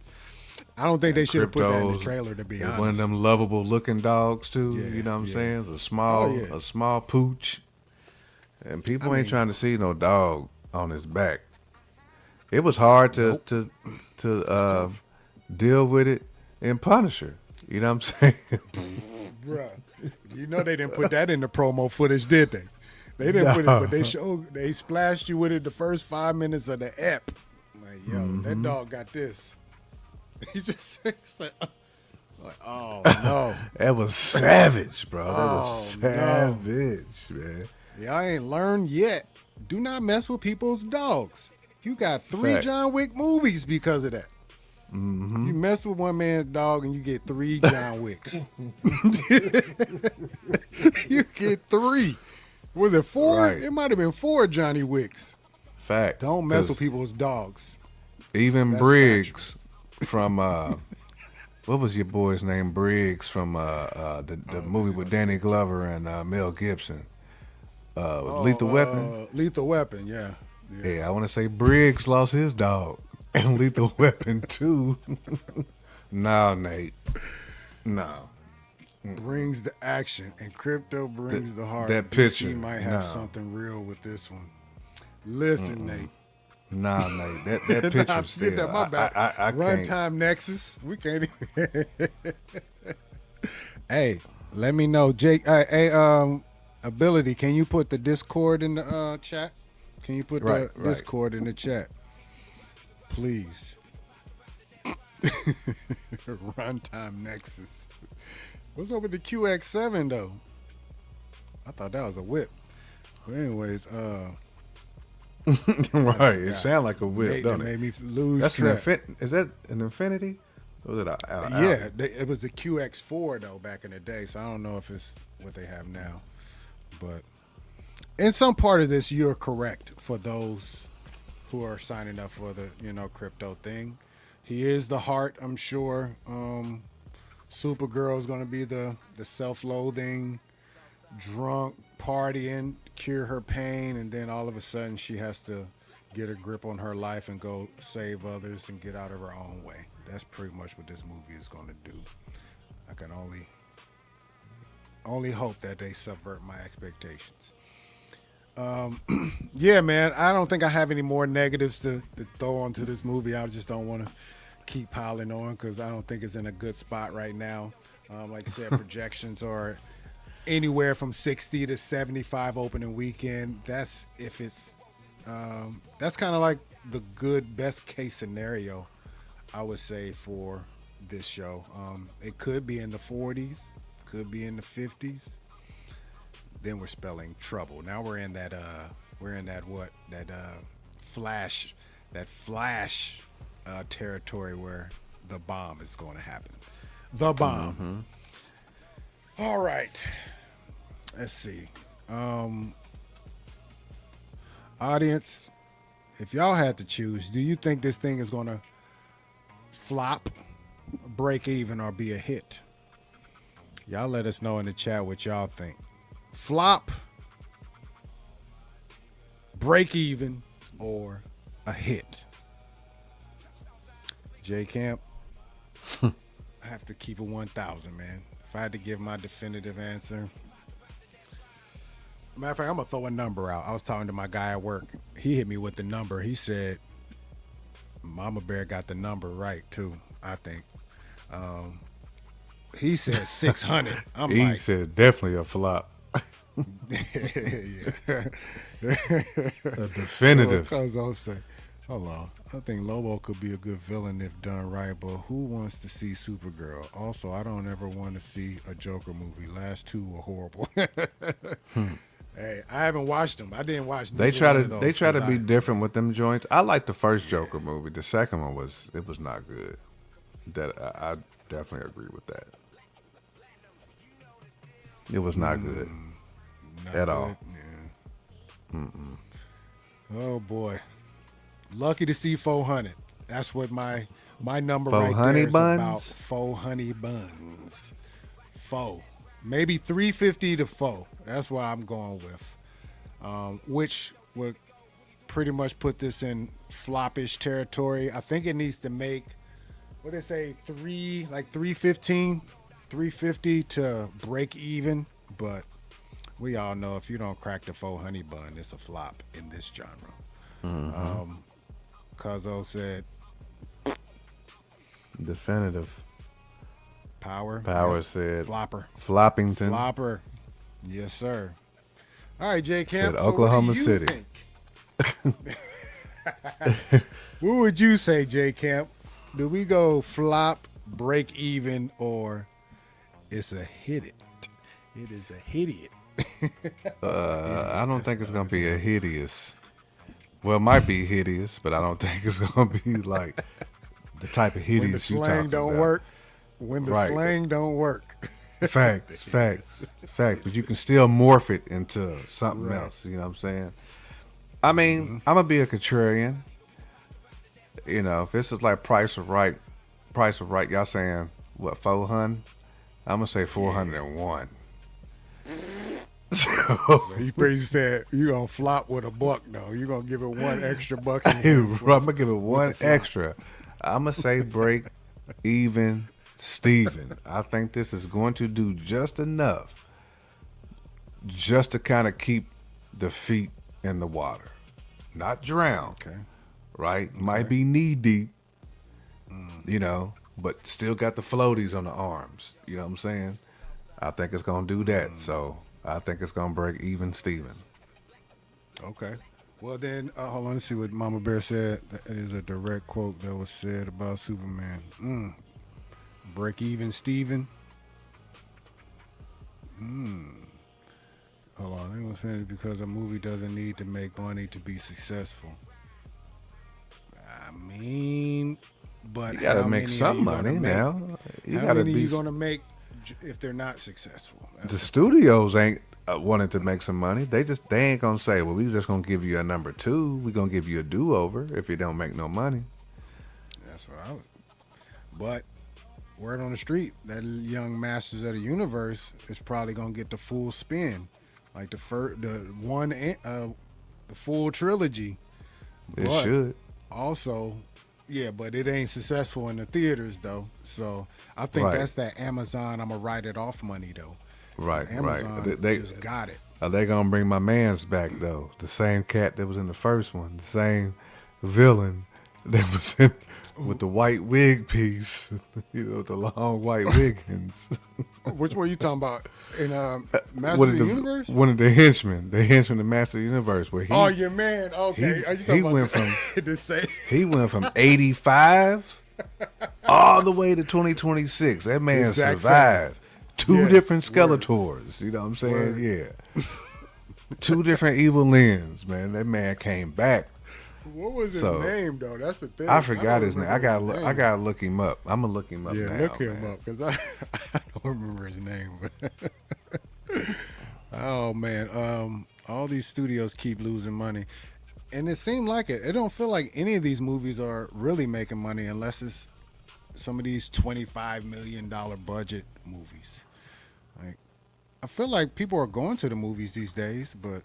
I don't think they And should have put that in the cryptos trailer, to be is one of honest. them lovable looking dogs too. Yeah, You know what I'm yeah. saying? It's a Oh small, yeah. a small pooch, and I people ain't mean, trying to see no dog on his back. It was hard to nope. to to It's uh, tough. deal with it in Punisher. You know what I'm saying? Bruh. You know they didn't put that in the promo footage, did they? They didn't put it, but No. they splashed you with it the first 5 minutes of the ep. Like, yo, that Hmm. dog got this. He just said, like, oh no. That was savage, bro. That was Oh no. savage, man. Y'all ain't learned yet. Do not mess with people's dogs. You got 3 Facts. John Wick movies because of that. Hmm. You mess with one man's dog and you get 3 John Wicks. You get 3. Was it 4? Right. It might have been 4 Johnny Wicks. Fact. Don't mess with 'Cause people's dogs. even That's factual. Briggs from what was your boy's name? Briggs from the Oh movie man, with let me Danny see. Glover and Mel Gibson. Lethal Weapon. Oh, Lethal Weapon, yeah. Yeah. Yeah, I want to say Briggs lost his dog and Lethal Weapon too. No, Nate. No. Brings the action and crypto Th- brings the heart. that DC picture. might have No. something real with this one. Listen, Nate. Nah, Nate. That Nah, picture forget still. that. My bad. I can't. Runtime Nexus. We can't even. Hey, let me know, Jake. Hey, Ability. Can you put the Discord in the chat? Can you put Right, the right. Discord in the chat, please? Runtime Nexus. What's up with the QX7 though? I thought that was a whip. But anyways, I Right. It forgot. sounds like a whip, Nate, that don't it? made me lose That's track. Is that an Infinity? Or was it a Yeah, it was the QX4 though back in the day, so I don't know if it's what they have now. But in some part of this, you're correct for those who are signing up for the crypto thing. He is the heart, I'm sure. Supergirl is going to be the self-loathing, drunk, partying, cure her pain, and then all of a sudden she has to get a grip on her life and go save others and get out of her own way. That's pretty much what this movie is going to do. I can only hope that they subvert my expectations. Yeah, man. I don't think I have any more negatives to throw onto this movie. I just don't want to keep piling on because I don't think it's in a good spot right now. Like I said, projections are anywhere from 60 to 75 opening weekend. That's if it's that's kind of like the good best case scenario, I would say, for this show. It could be in the 40s, could be in the 50s. Then we're spelling trouble. Now we're in that what that flash that flash territory where the bomb is going to happen. The bomb. All right. Let's see. Audience, if y'all had to choose, do you think this thing is going to flop, break even, or be a hit? Y'all let us know in the chat what y'all think. Flop, break even, or a hit? J Camp, I have to keep it 1,000, man. If I had to give my definitive answer. Matter of fact, I'm going to throw a number out. I was talking to my guy at work. He hit me with the number. He said, Mama Bear got the number right, too, I think. He said 600. He said definitely a flop. Yeah. A definitive. Because I'll say, hold on. I think Lobo could be a good villain if done right, but who wants to see Supergirl? Also, I don't ever want to see a Joker movie. Last two were horrible. Hey, I haven't watched them. I didn't watch. They try to be different with them joints. I like the first Joker movie. The second one was not good. That I definitely agree with that. It was not good not at good. all. Yeah. Oh boy, lucky to see 400. That's what my number right there is about. 4 honey buns. 4, maybe 350 to 4. That's what I'm going with. Which would pretty much put this in floppish territory. I think it needs to make, what they say, 315, 350 to break even. But we all know if you don't crack the 4 honey bun, it's a flop in this genre. Cuzzo said definitive. Power said flopper. Floppington. Flopper. Yes, sir. All right, J Camp. Said so Oklahoma what do you City. Think? What would you say, J Camp? Do we go flop, break even, or it's a hit it? It is a hideous. I don't think it's gonna be a hideous. Well, it might be hideous, but I don't think it's gonna be like the type of hideous When the you slang talking don't about. work. When the Right. slang don't work. Facts. But you can still morph it into something Right. else. You know what I'm saying? I mean, I'm gonna be a contrarian. You know, if this is like Price of Right, y'all saying what, 400? I'm gonna say 401. So you pretty said you gonna flop with a buck though. You gonna give it one extra buck. I'm gonna give it one extra. I'm gonna say break even Steven. I think this is going to do just enough just to kind of keep the feet in the water. Not drown. Okay. Right? Might be knee deep, you know, but still got the floaties on the arms. You know what I'm saying? I think it's going to do that. So I think it's going to break even Steven. Okay. Well then, hold on. Let's see what Mama Bear said. That is a direct quote that was said about Superman. Break even Steven. Hold on. It was finished because a movie doesn't need to make money to be successful. I mean, but You got to how make many some are you money gonna make? now. You How got to many are be. you gonna make if they're not successful? The studios ain't wanting to make some money. They ain't gonna say, well, we just gonna give you a number 2. We gonna give you a do-over if you don't make no money. That's what I would. But word on the street, that young Masters of the Universe is probably gonna get the full spin, like the full trilogy. It But should. also, Yeah, but it ain't successful in the theaters though. So I think Right, that's that Amazon. I'm gonna write it off money though, because right, right. Amazon They just got it. are they gonna bring my man's back though? The same cat that was in the first one, the same villain that was in with the white wig piece, the long white wiggins. Which one you talking about? In What Masters is of the the Universe? one of the henchmen, the Master of the Universe, where Oh, your man. Okay, are you he talking about went from the same? he went from 85 all the way to 2026. That The man exact same. survived two Yes, different word, Skeletors. You know what I'm saying? word. Yeah, two different evil lens. Man, that man came back. What was his So name though? That's the thing. I I don't forgot his name. remember his I name. gotta look him up. I'm gonna look him up Yeah, now, look him man. up because I don't remember his name. But oh man, all these studios keep losing money, and it seemed like it. It don't feel like any of these movies are really making money unless it's some of these $25 million budget movies. Like I feel like people are going to the movies these days, but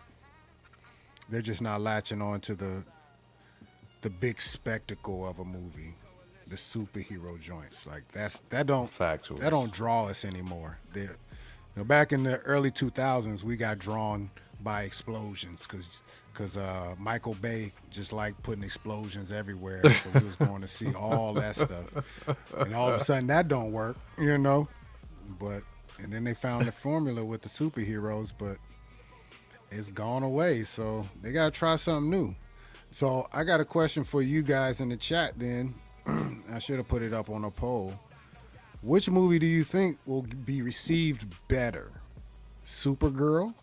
they're just not latching on to the big spectacle of a movie, the superhero joints. Like that Factuals. don't draw us anymore. Back in the early 2000s, we got drawn by explosions because Michael Bay just liked putting explosions everywhere, so we was going to see all that stuff, and all of a sudden that don't work, But and then they found the formula with the superheroes, but it's gone away. So they got to try something new. So I got a question for you guys in the chat. Then I should have put it up on a poll. Which movie do you think will be received better, Supergirl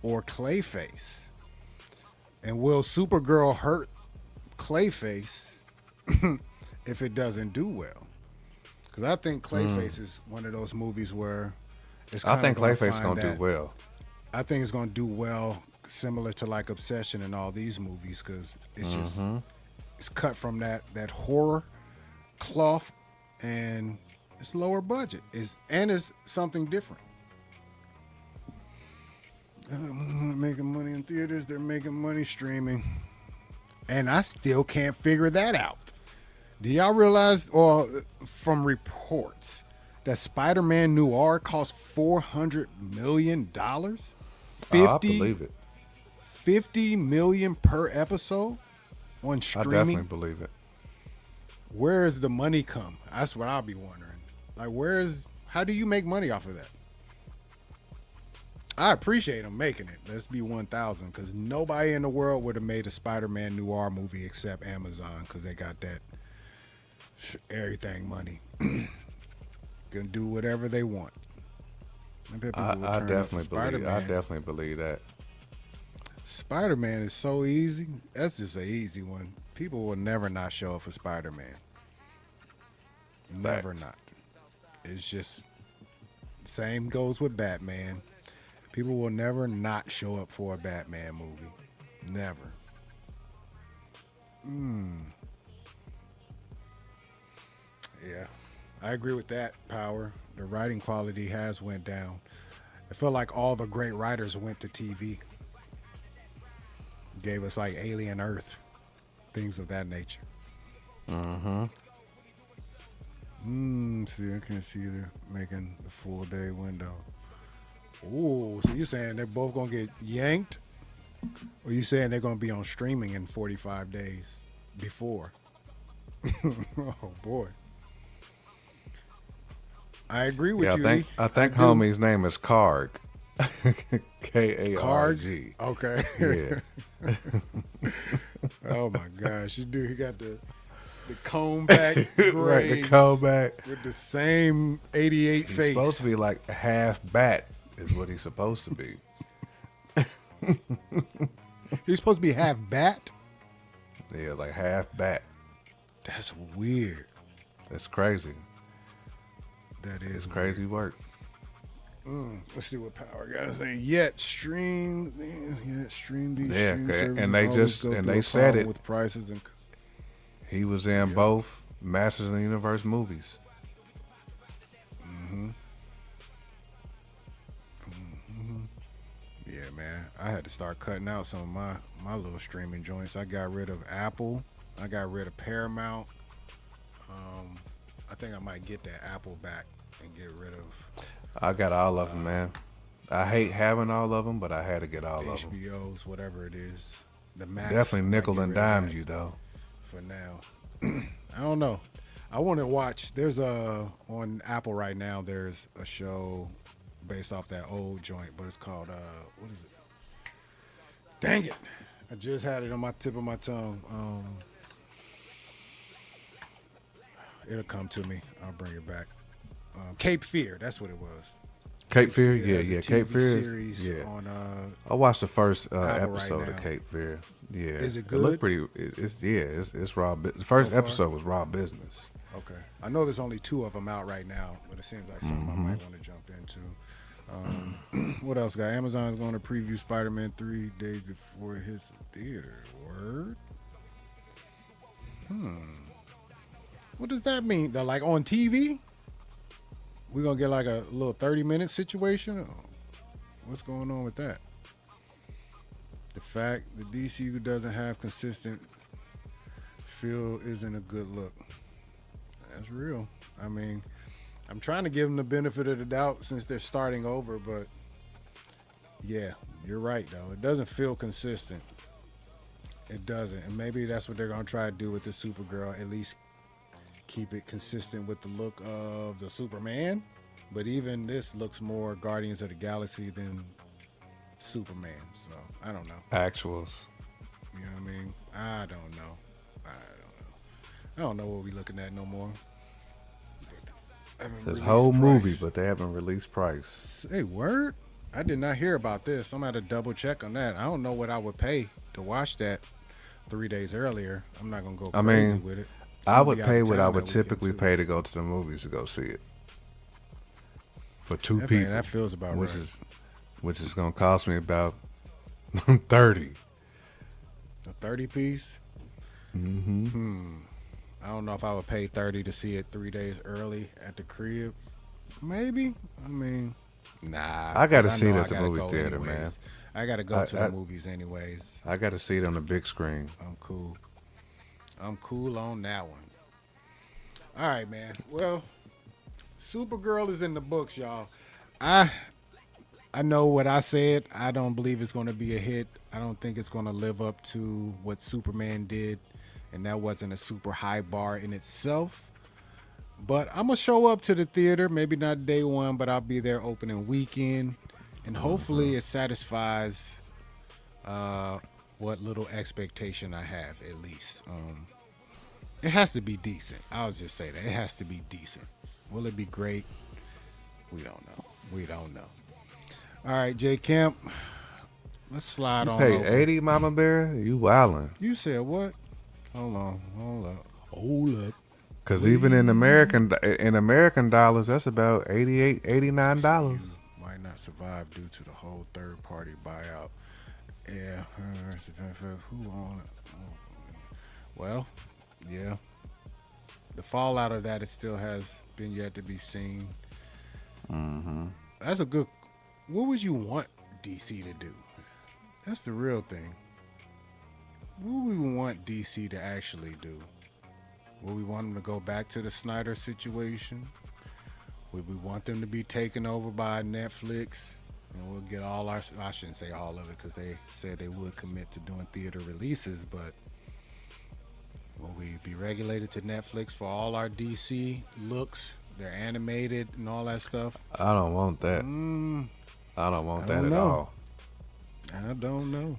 or Clayface? And will Supergirl hurt Clayface if it doesn't do well? Because I think Clayface is one of those movies where it's I kind of think going to Clayface find gonna do that. well. I think it's going to do well, similar to like Obsession and all these movies, because it's just it's cut from that horror cloth, and it's lower budget. It's something different. Making money in theaters, they're making money streaming, and I still can't figure that out. Do y'all realize, or from reports, that Spider-Man Noir cost $400 million? Oh, I 50, believe it. 50 million per episode on I definitely streaming. believe it. Where is the money come? That's what I'll be wondering. Like, how do you make money off of that? I appreciate them making it. Let's be 1,000, because nobody in the world would have made a Spider-Man Noir movie except Amazon, because they got that everything money. Can do whatever they want. I bet people will I turn up for definitely believe. Spider-Man. I definitely believe that. Spider-Man is so easy. That's just an easy one. People will never not show up for Spider-Man. Never Facts. not. It's just same goes with Batman. People will never not show up for a Batman movie. Never. Yeah. I agree with that, Power. The writing quality has went down. I feel like all the great writers went to TV. Gave us like Alien Earth, things of that nature. See, I can see they're making the full day window. Ooh, so you saying they're both gonna get yanked? Or you saying they're gonna be on streaming in 45 days before? Oh boy. I agree with Yeah, you. I think do. homie's name is Karg. Karg. Okay. Yeah. Oh my gosh, you do. He got the comb back Right, the braids callback. with the same 88 He's face. supposed to be like half bat, is what he's supposed to be. He's supposed to be half bat. Yeah, like half bat. That's weird. That's crazy. That is It's crazy work. Let's see what Power got to say. Yet stream these Yeah, stream okay, services and they always just- go and through they a said problem it. with prices and. He was in both Masters of the Universe movies. Yeah, man. I had to start cutting out some of my little streaming joints. I got rid of Apple I got rid of Paramount. Um, I think I might get that Apple back and get rid of I got all of them, man. I hate having all of them, but I had to get all of them. HBO's, whatever it is. The Max, Definitely I might nickel get and rid of dimed that you though. for now. I don't know. I want to watch. There's a on Apple right now. There's a show based off that old joint, but it's called what is it? Dang it! I just had it on my tip of my tongue. It'll come to me. I'll bring it back. Cape Fear. That's what it was. Cape Fear, There's a yeah, TV Cape Fear, series yeah. on I watched the first Apple right episode of now. Cape Fear. Yeah, Is it It good? looked pretty. It's raw. The So first far? episode was raw business. Okay. I know there's only 2 of them out right now, but it seems like something I might want to jump into. What else got? Amazon's going to preview Spider-Man 3 days before it hits the theater. Word? What does that mean? They're like on TV? We're going to get like a little 30-minute situation? Or what's going on with that? The fact that DC doesn't have consistent feel isn't a good look. That's real. I mean, I'm trying to give them the benefit of the doubt since they're starting over, but yeah, you're right though. It doesn't feel consistent. It doesn't. And maybe that's what they're going to try to do with the Supergirl, at least keep it consistent with the look of the Superman. But even this looks more Guardians of the Galaxy than Superman. So, I don't know. Actuals. You know what I mean? I don't know. I don't know what we're looking at no more. This whole movie, but they haven't released price. Hey, word? I did not hear about this. I'm going to double check on that. I don't know what I would pay to watch that 3 days earlier. I'm not going to go crazy with it. I would pay what I would typically pay to go to the movies to go see it. For 2 people. Man, that feels about right. Which is going to cost me about 30. A 30 piece? I don't know if I would pay 30 to see it 3 days early at the crib. Maybe. I mean, nah. I got to see it know at the movie theater, anyways. man. I got to go to the movies anyways. I got to see it on the big screen. I'm cool. I'm cool on that one. All right, man. Well, Supergirl is in the books, y'all. I know what I said. I don't believe it's going to be a hit. I don't think it's going to live up to what Superman did. And that wasn't a super high bar in itself. But I'm going to show up to the theater. Maybe not day one, but I'll be there opening weekend. And hopefully it satisfies what little expectation I have, at least. It has to be decent. I'll just say that. It has to be decent. Will it be great? We don't know. We don't know. All right, J. Kemp. Let's slide on Hey, over. 80, Mama Bear? You wildin'. You said what? Hold on. Hold up. Because even in American dollars, that's about $88, $89. You might not survive due to the whole third-party buyout. Yeah. Who on it? Well, yeah. The fallout of that, it still has been yet to be seen. That's a good... What would you want DC to do? That's the real thing. What would we want DC to actually do? Would we want them to go back to the Snyder situation? Would we want them to be taken over by Netflix? And we'll get all our... I shouldn't say all of it because they said they would commit to doing theater releases, but will we be regulated to Netflix for all our DC looks? They're animated and all that stuff. I don't want that. I don't want that at all. I don't know.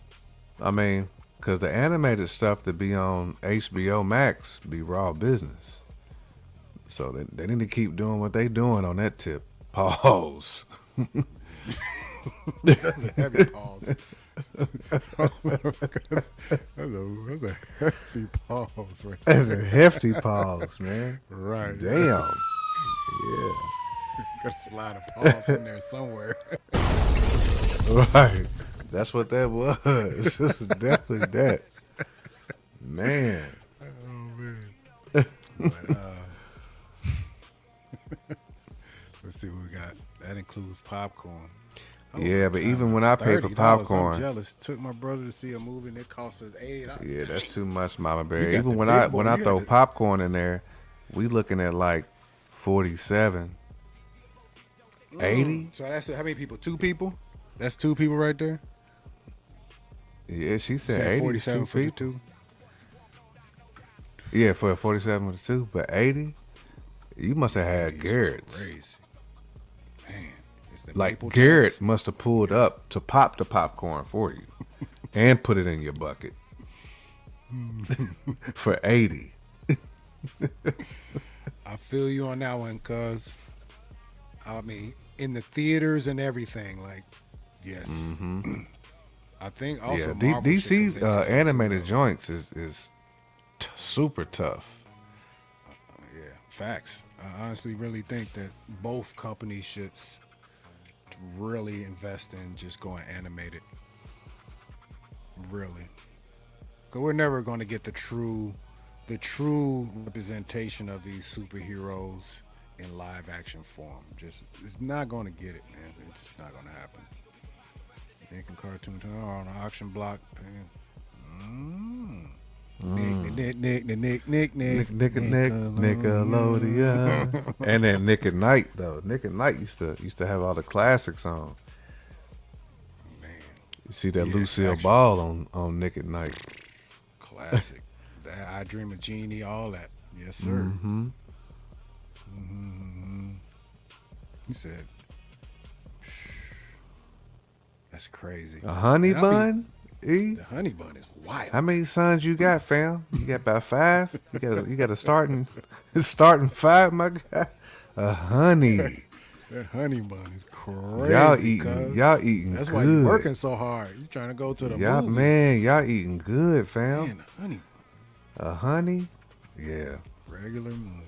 I mean, because the animated stuff that be on HBO Max be raw business. So they need to keep doing what they doing on that tip. Pause. That's a heavy pause. That's a hefty pause, right? That's a hefty pause, man. Right. Damn. Yeah. Got a slide of pause in there somewhere. Right. That's what that was. It was definitely that. Man. Oh, man. But, let's see what we got. That includes popcorn. Yeah, but even when nah, I pay for $30. I'm popcorn, jealous. Took my brother to see a movie and it cost us $80. yeah, that's Damn, too much, Mama you Bear. got Even the when I big when boy. I You got throw the popcorn in there, we looking at like 47, 80. So that's how many people? Two people. That's two people right there. Yeah, she You said said 80 is 47 two for the people. two. Yeah, for a 47 with two, but 80, you must have had 80 is Garrett's. crazy. Man, it's the Like maple Garrett jacks. must have pulled up to pop the popcorn for you and put it in your bucket for 80. I feel you on that one, cuz I mean, in the theaters and everything, like, yes. I think also Yeah, Marvel should DC's commit to that animated too, joints is super tough. yeah, facts. I honestly really think that both companies should really invest in just going animated. Really, because we're never going to get the true representation of these superheroes in live action form. Just it's not going to get it, man. It's just not going to happen. Making cartoon on an auction block. Nick, Nickelodeon, and then Nick at Night though. Nick at Night used to have all the classics on. Man, You see that yeah, Lucille actually, Ball on Nick at Night. classic. That I Dream of Jeannie, all that. Yes, sir. He said, "That's crazy." A honey And I be bun? E? the honey bun is wild. How many sons you got, fam? You got about 5? You got a starting 5, my guy. A honey. That honey bun is crazy. Y'all eating That's good. why you working so hard. You trying to go to the Y'all, movies. man, y'all eating good, fam. Man, honey, A honey? Yeah. regular moon.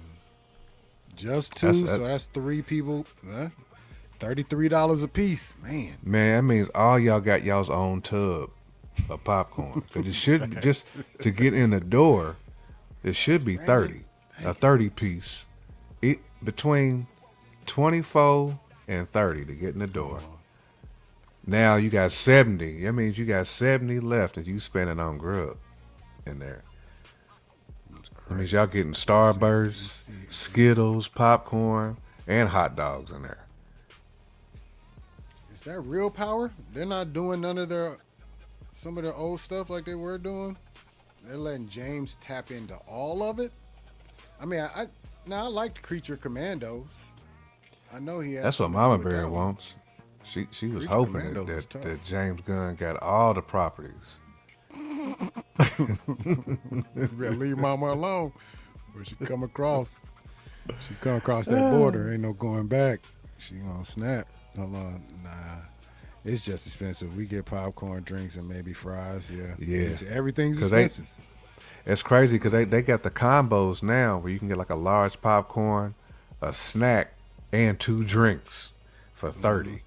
Just two, That's- so that's three people. $33 a piece. Man, Man, that means all y'all got y'all's own tub of popcorn. Cause it should just to get in the door, it should be 30. A 30 piece. It between 24 and 30 to get in the door. Now you got 70. That means you got 70 left and you spending on grub in there. that's That crazy. means y'all getting Starbursts, Skittles, popcorn, and hot dogs in there. Is that real power? They're not doing none of some of their old stuff like they were doing. They're letting James tap into all of it. I mean, I liked Creature Commandos. I know he has. That's what something to Mama do with Bear that one. wants. She was Creature hoping Commandos was tough. that James Gunn got all the properties. You better leave Mama alone. When she come across that border, ain't no going back. She gonna snap. Hold on, nah. It's just expensive. We get popcorn, drinks, and maybe fries. Yeah, Yeah. everything's 'Cause expensive. It's crazy because they got the combos now where you can get like a large popcorn, a snack, and 2 drinks for 30.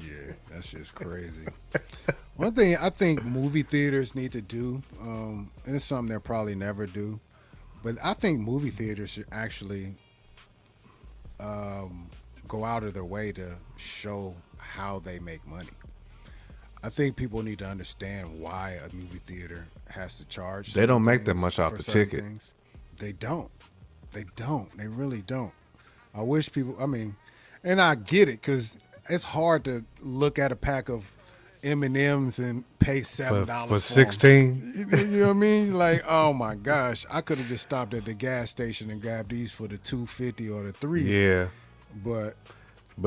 Yeah, that's just crazy. One thing I think movie theaters need to do, and it's something they'll probably never do, but I think movie theaters should actually go out of their way to show how they make money. I think people need to understand why a movie theater has to charge. They don't certain make that things much off for the certain ticket. things. They don't. They don't. They really don't. I wish people. I mean, and I get it because it's hard to look at a pack of M&Ms and pay $7 For them. 16? You know what I mean? Like, oh my gosh, I could have just stopped at the gas station and grabbed these for the $2.50 or the $3. Yeah. But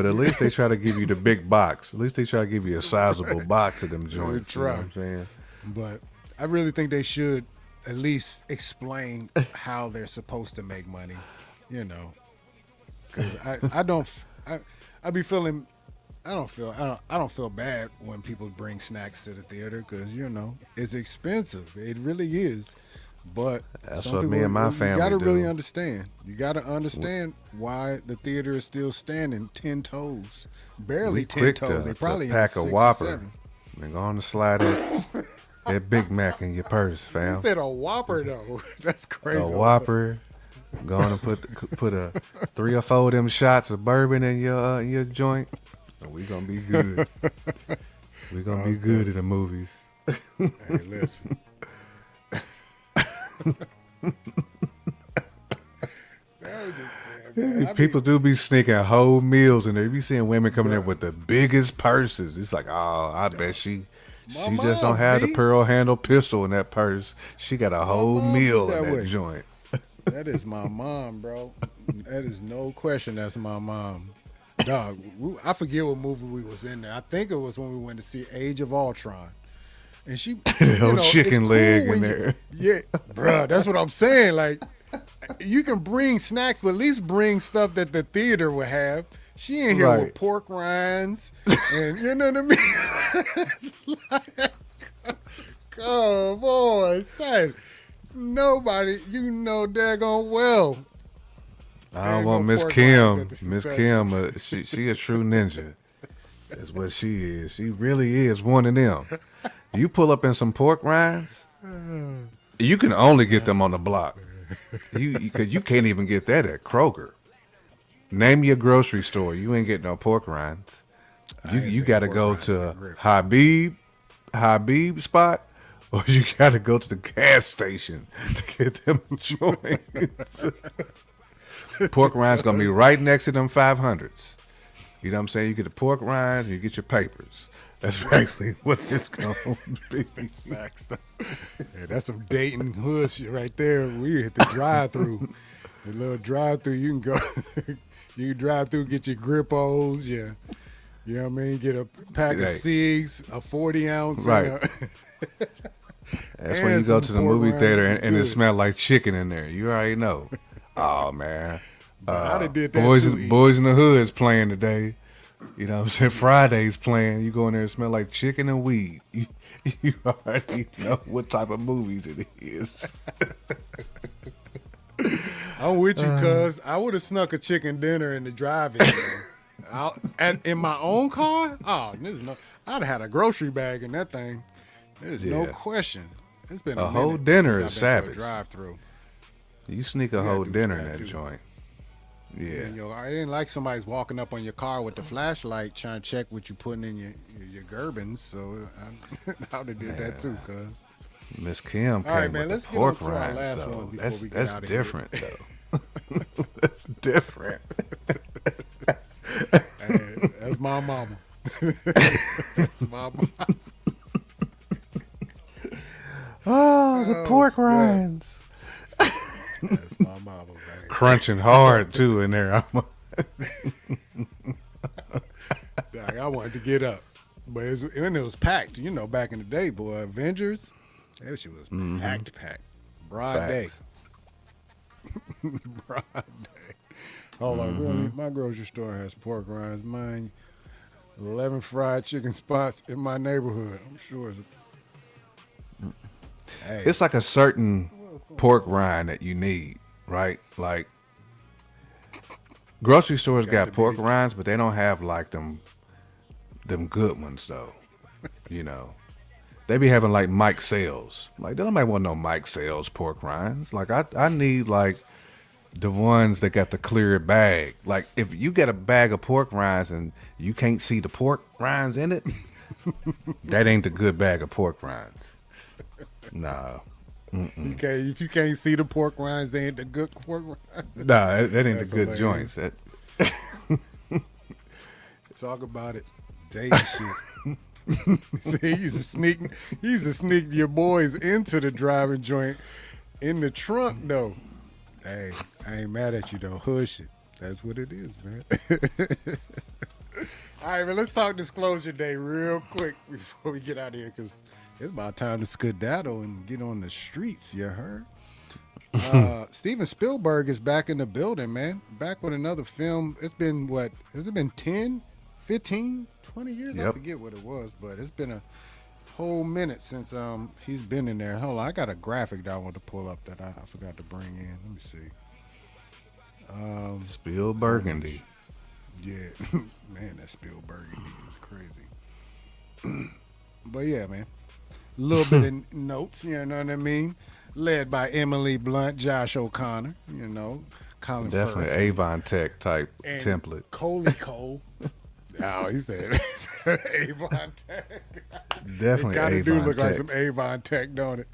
At least they try to give you the big box. At least they try to give you a sizable box of them joints. You know what I'm saying? But I really think they should at least explain how they're supposed to make money, you know. Because I don't feel bad when people bring snacks to the theater because you know it's expensive. It really is. But That's some what people, me and my family you got to really do. understand. You got to understand why the theater is still standing 10 toes, barely We 10 quick toes. They to probably pack in a 6 or Whopper 7. and go on the slide that Big Mac in your purse, You fam. said a Whopper though. That's crazy. A Whopper. Go on and put a 3 or 4 of them shots of bourbon in your joint. We gonna be good. We gonna be good in the movies. Hey, listen. That was just sad, man. People do be sneaking whole meals in there. You be seeing women coming there with the biggest purses. It's like, oh, I bet she just don't have the pearl handle pistol in that purse. She got a whole meal in that joint. That is my mom, bro. That is no question. That's my mom. Dog, I forget what movie we was in there. I think it was when we went to see Age of Ultron. And she, the whole chicken leg in there. Yeah, bro, that's what I'm saying. Like, you can bring snacks, but at least bring stuff that the theater would have. She in here with pork rinds, and you know what I mean? Like, come on, son. Nobody, you know daggone well. I don't want Miss Kim. Miss Kim, she a true ninja. That's what she is. She really is one of them. You pull up in some pork rinds, you can only get them on the block. Because you can't even get that at Kroger. Name your grocery store. You ain't getting no pork rinds. You got to go to Habib spot, or you got to go to the gas station to get them joints. Pork rinds going to be right next to them 500s. You know what I'm saying? You get the pork rinds, you get your papers. That's basically what it's going to be. That's facts. Yeah, that's some Dayton hood shit right there. We hit the drive-through. The little drive-through, you can go. You can drive through, get your Grippos, you know what I mean? Get a pack of cigs, a 40 ounce. Right. That's when you go to the movie theater and it smells like chicken in there. You already know. Oh, man. I done did that Boys in the Hood's playing today. You know what I'm saying? Friday's playing. You go in there and smell like chicken and weed. You already know what type of movies it is. I'm with you, cuz. I would have snuck a chicken dinner in the drive-in. And in my own car? Oh, I'd have had a grocery bag in that thing. There's no question. It's been a whole dinner is savage. Drive-through. You sneak a whole dinner in that joint. Yeah. And, I didn't like somebody's walking up on your car with the flashlight trying to check what you're putting in your Gerbins. So I would have did that too, cuz. Miss Kim came with the pork rinds, though. That's different, though. That's different. Hey, that's my mama. That's my mama. Oh, the pork rinds. That's my mama, man. Crunching hard, too, in there. Dog, I wanted to get up. But it was packed. You know, back in the day, boy, Avengers, that shit was packed. Broad day. Broad day. Hold on, really? My grocery store has pork rinds. Mine, 11 fried chicken spots in my neighborhood. I'm sure it's like a certain pork rind that you need, right? Like, grocery stores got pork rinds, but they don't have like them good ones though. You know, they be having like Mike Sales. Like, they don't want no Mike Sales pork rinds. Like, I need like the ones that got the clear bag. Like, if you get a bag of pork rinds and you can't see the pork rinds in it, that ain't the good bag of pork rinds. No. Okay, if you can't see the pork rinds, they ain't the good pork rinds. Nah, that ain't the good joints. That... Talk about it. Dating shit. See, he used to sneak your boys into the driving joint in the trunk, though. Hey, I ain't mad at you, though. Hush it. That's what it is, man. All right, man, let's talk disclosure day real quick before we get out of here, because it's about time to skedaddle and get on the streets, you heard? Steven Spielberg is back in the building, man. Back with another film. It's been, what, has it been 10, 15, 20 years? Yep. I forget what it was, but it's been a whole minute since he's been in there. Hold on, I got a graphic that I want to pull up that I forgot to bring in. Let me see. Spielbergandy. Yeah, man, that Spielbergandy is crazy. But yeah, man. A little bit of notes, you know what I mean? Led by Emily Blunt, Josh O'Connor, you know, Colin Definitely Firth. Avon Tech type and template. Coley Cole. Oh, he said Avon Tech. It Definitely kind of do Avon look like Tech. some Avon Tech, don't it?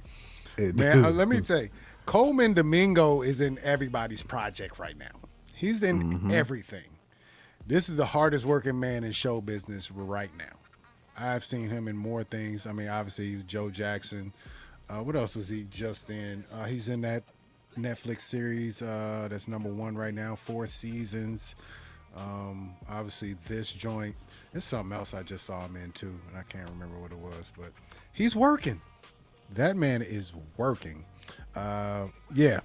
It Man, do. let me tell you, Coleman Domingo is in everybody's project right now. He's in everything. This is the hardest working man in show business right now. I've seen him in more things. I mean, obviously, Joe Jackson. What else was he just in? He's in that Netflix series that's number one right now, 4 seasons. Obviously, this joint. There's something else I just saw him in too, and I can't remember what it was, but he's working. That man is working. Yeah,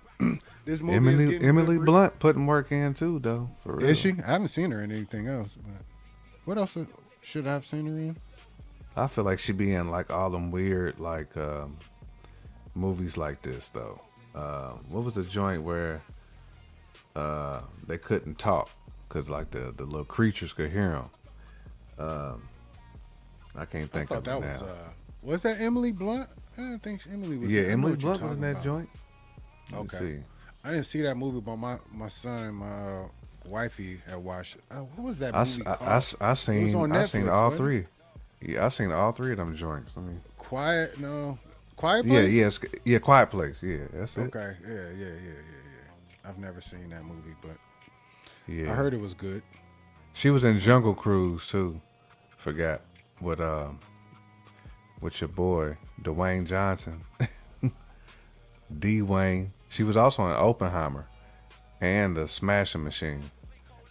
this movie is getting good. Emily Blunt putting work in too, though. For real. Is she? I haven't seen her in anything else. But what else should I have seen her in? I feel like she be in like all them weird like movies like this though. What was the joint where they couldn't talk because like the little creatures could hear them? I can't I think thought of that it now. was that Emily Blunt? I didn't think Emily was. Yeah, I know Emily what you're Blunt was in talking that about. joint. Let me Okay. see. I didn't see that movie, but my son and my wifey had watched it. What was that I, s- movie I, called? I s- I It was on seen I seen Netflix, all wasn't it? three. Yeah, I seen all three of them joints. I mean, Quiet, no, Quiet yeah, Place. yes, yeah, Quiet Place. Yeah, that's it. Okay, yeah. I've never seen that movie, but I Yeah, heard it was good. she was in Jungle Cruise too. Forgot what with your boy Dwayne Johnson, D Wayne. She was also in Oppenheimer and the Smashing Machine,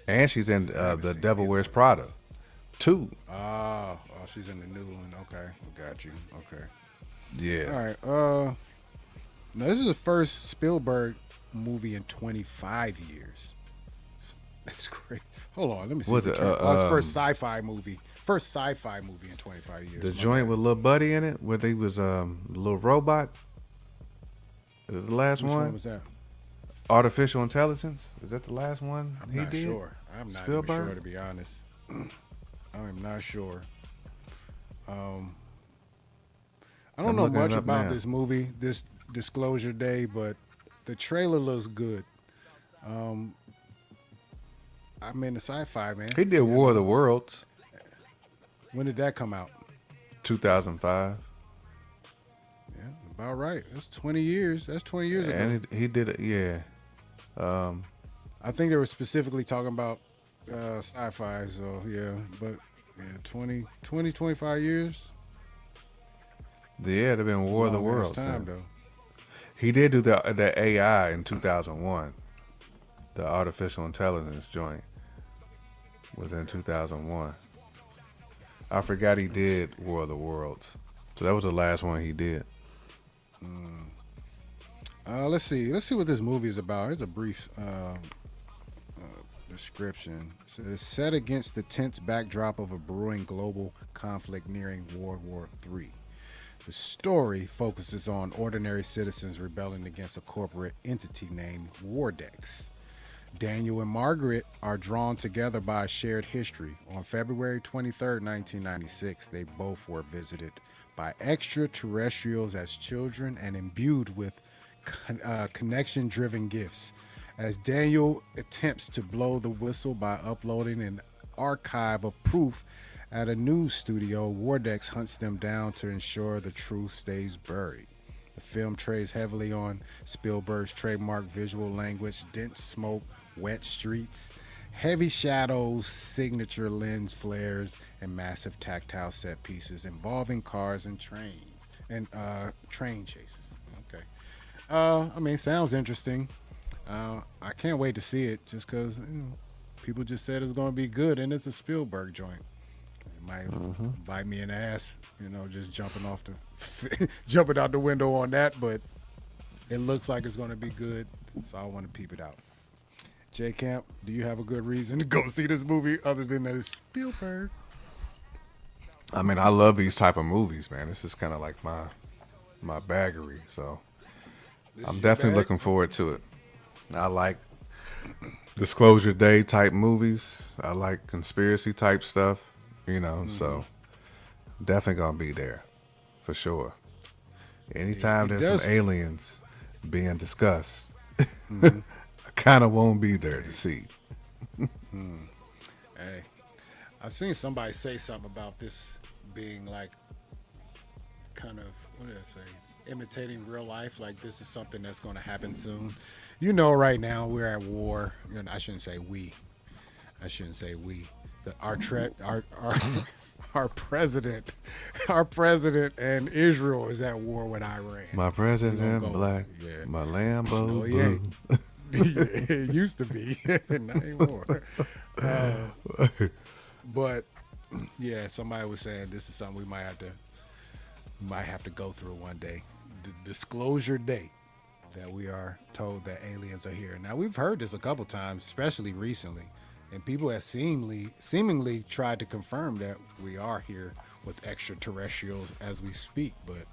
and she's in I haven't the seen Devil either Wears one. Prada too. She's in the new one. Okay, got you. Okay, Yeah, all right. Now this is the first Spielberg movie in 25 years. That's great. Hold on, let me see. was The it term. It's first sci-fi movie. First sci-fi movie in 25 years. the My joint bad. with Lil Buddy in it where they was a little robot? Is it the last Which one one? was that? Artificial Intelligence? Is that the last one I'm he not did? sure. I'm not even Spielberg? sure to be honest. I'm not sure. Um, I don't I'm know looking it much up about now. this movie, this Disclosure Day, but the trailer looks good. Um, I'm into sci-fi, man. He did You War of the know, Worlds, when did that come out? 2005, Yeah, about right. That's 20 years. That's 20 years ago. and he did it. Yeah, I think they were specifically talking about sci-fi. So yeah, but yeah, 25 years. yeah, it'd have been War of the Long ass Worlds. time Then. though. He did do the AI in 2001. The artificial intelligence joint was in 2001. I forgot he did War of the Worlds, so that was the last one he did. Let's see. Let's see what this movie is about. Here's a brief description. So it's set against the tense backdrop of a brewing global conflict nearing World War III. The story focuses on ordinary citizens rebelling against a corporate entity named Wardex. Daniel and Margaret are drawn together by a shared history. On February 23rd, 1996, they both were visited by extraterrestrials as children and imbued with connection driven gifts. As Daniel attempts to blow the whistle by uploading an archive of proof at a news studio, Wardex hunts them down to ensure the truth stays buried. The film trades heavily on Spielberg's trademark visual language, dense smoke, wet streets, heavy shadows, signature lens flares, and massive tactile set pieces involving cars and trains and train chases. Okay. I mean, sounds interesting. I can't wait to see it just because people just said it's going to be good, and it's a Spielberg joint. It might bite me in the ass, just jumping off the jumping out the window on that, but it looks like it's going to be good, so I want to peep it out. J Camp, do you have a good reason to go see this movie other than that it's Spielberg? I mean, I love these type of movies, man. This is kind of like my baggery, so This I'm is your definitely bag? looking forward to it. I like Disclosure Day type movies. I like conspiracy type stuff, so definitely gonna be there for sure. Anytime It there's does. some aliens being discussed, I kind of won't be there to see. Hey, I've seen somebody say something about this being like kind of, what did I say? Imitating real life. Like this is something that's going to happen soon. You know, right now we're at war. You know, I shouldn't say we. I shouldn't say we. Our president, our president and Israel is at war with Iran. My president black, yeah. my Lambo No, he blue. ain't. It used to be, not anymore. But yeah, somebody was saying this is something we might have to go through one day. The disclosure date that we are told that aliens are here. Now we've heard this a couple times, especially recently, and people have seemingly tried to confirm that we are here with extraterrestrials as we speak, but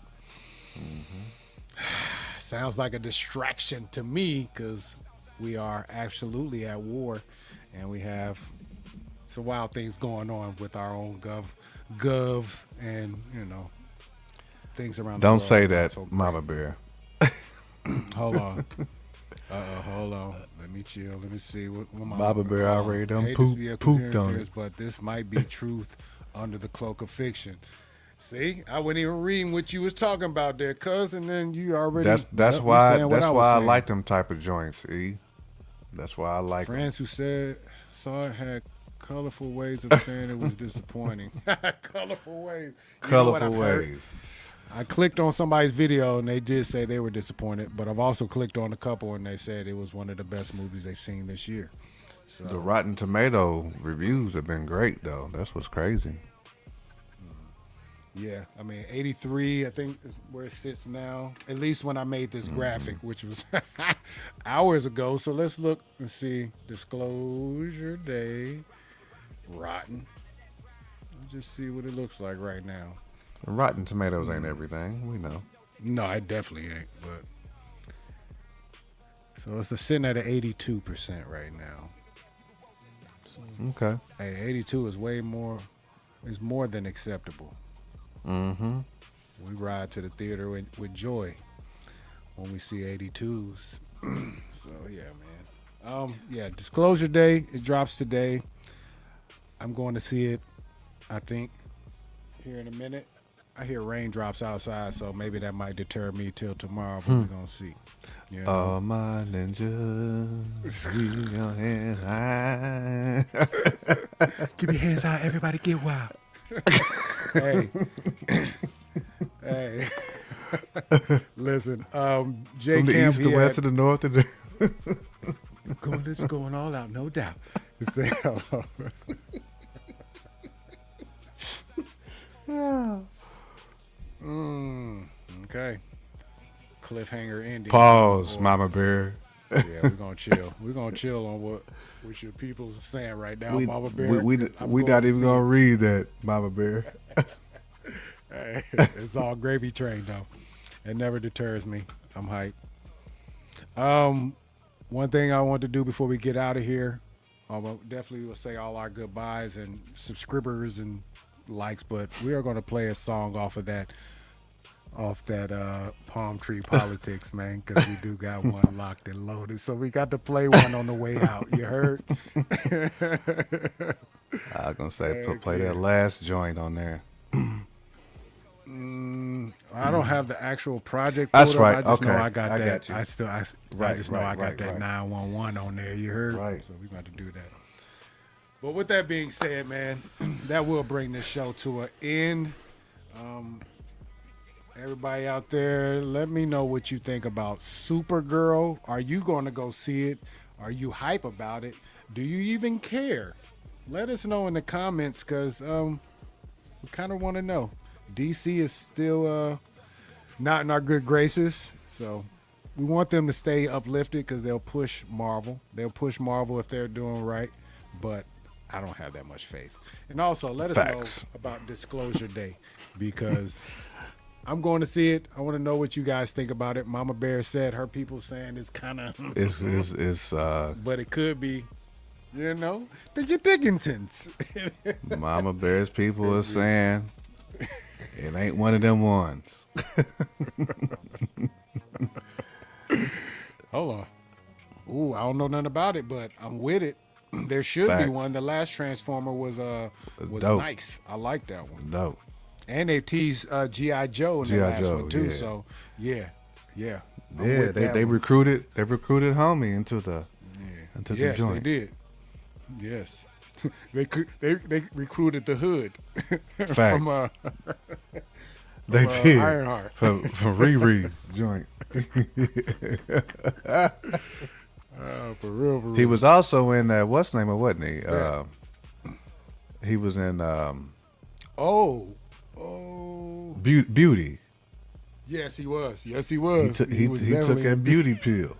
sounds like a distraction to me because we are absolutely at war and we have some wild things going on with our own gov and, you know, things around the Don't world. say that, So Mama Bear. hold on. Hold on. Let me chill. Let me see what Mama Bear already done pooped on it. But this might be truth under the cloak of fiction. See, I wasn't even reading what you was talking about there, cuz, and then you already. That's why I like them type of joints. E. That's why I like friends who saw it had colorful ways of saying it was disappointing. Colorful ways. Colorful ways. I clicked on somebody's video and they did say they were disappointed, but I've also clicked on a couple and they said it was one of the best movies they've seen this year. So the Rotten Tomato reviews have been great, though. That's what's crazy. Yeah, I mean, 83, I think, is where it sits now. At least when I made this graphic, which was hours ago. So let's look and see. Disclosure Day, Rotten. Let's just see what it looks like right now. Rotten Tomatoes ain't everything. We know. No, it definitely ain't. But so it's sitting at an 82% right now. So, Okay. hey, 82 is way more. Is more than acceptable. Mm-hmm. We ride to the theater with joy when we see 82s. So yeah, man. Yeah, Disclosure Day. It drops today. I'm going to see it. I think here in a minute. I hear raindrops outside, so maybe that might deter me till tomorrow. But we're gonna see. You know? All my ninjas, keep your hands high. Keep your hands high, everybody. Get wild. Hey. Hey. Listen, Jay From the Camp, east to west to the north to the this is going all out, no doubt. Say hello. Yeah. Okay. Cliffhanger ending. pause, Mama Bear. Yeah, we're gonna chill. We're gonna chill on what your people's saying right now, Mama Bear. We not even gonna read that, Mama Bear. Hey, it's all gravy train though. It never deters me. I'm hyped. One thing I want to do before we get out of here, I definitely will say all our goodbyes and subscribers and likes, but we are going to play a song off that Palm Tree Politics, man, because we do got one locked and loaded. So we got to play one on the way out. You heard? I was gonna say play that last joint on there. I don't have the actual project. That's right. I just know Okay. I got I that. got you. I just know I got that 911 on there. You heard? Right. So we got to do that. But with that being said, man, that will bring this show to an end. Everybody out there, let me know what you think about Supergirl. Are you going to go see it? Are you hype about it? Do you even care? Let us know in the comments because we kind of want to know. DC is still not in our good graces, so we want them to stay uplifted because they'll push Marvel. They'll push Marvel if they're doing right, but I don't have that much faith. And also, let us know about Disclosure Day because I'm going to see it. I want to know what you guys think about it. Mama Bear said her people saying it's kind of It's but it could be, you know, the Diggingtons. Mama Bear's people are saying it ain't one of them ones. Hold on. Ooh, I don't know nothing about it, but I'm with it. There should be Facts. one. The last Transformer was Dope. nice. I like that one. Dope. And they teased G.I. Joe in the G.I. last Joe, one too. yeah. So yeah. I'm Yeah, with that they one. recruited homie into the the Yes, joint. they did. Yes, they recruited the hood Facts. from They did Ironheart. from Riri's joint. For real, for real. He was also in what's the name of, wasn't he? Yeah. He was in Oh, Beauty. yes, he was. Yes, he He was. took was he took definitely that in beauty pill.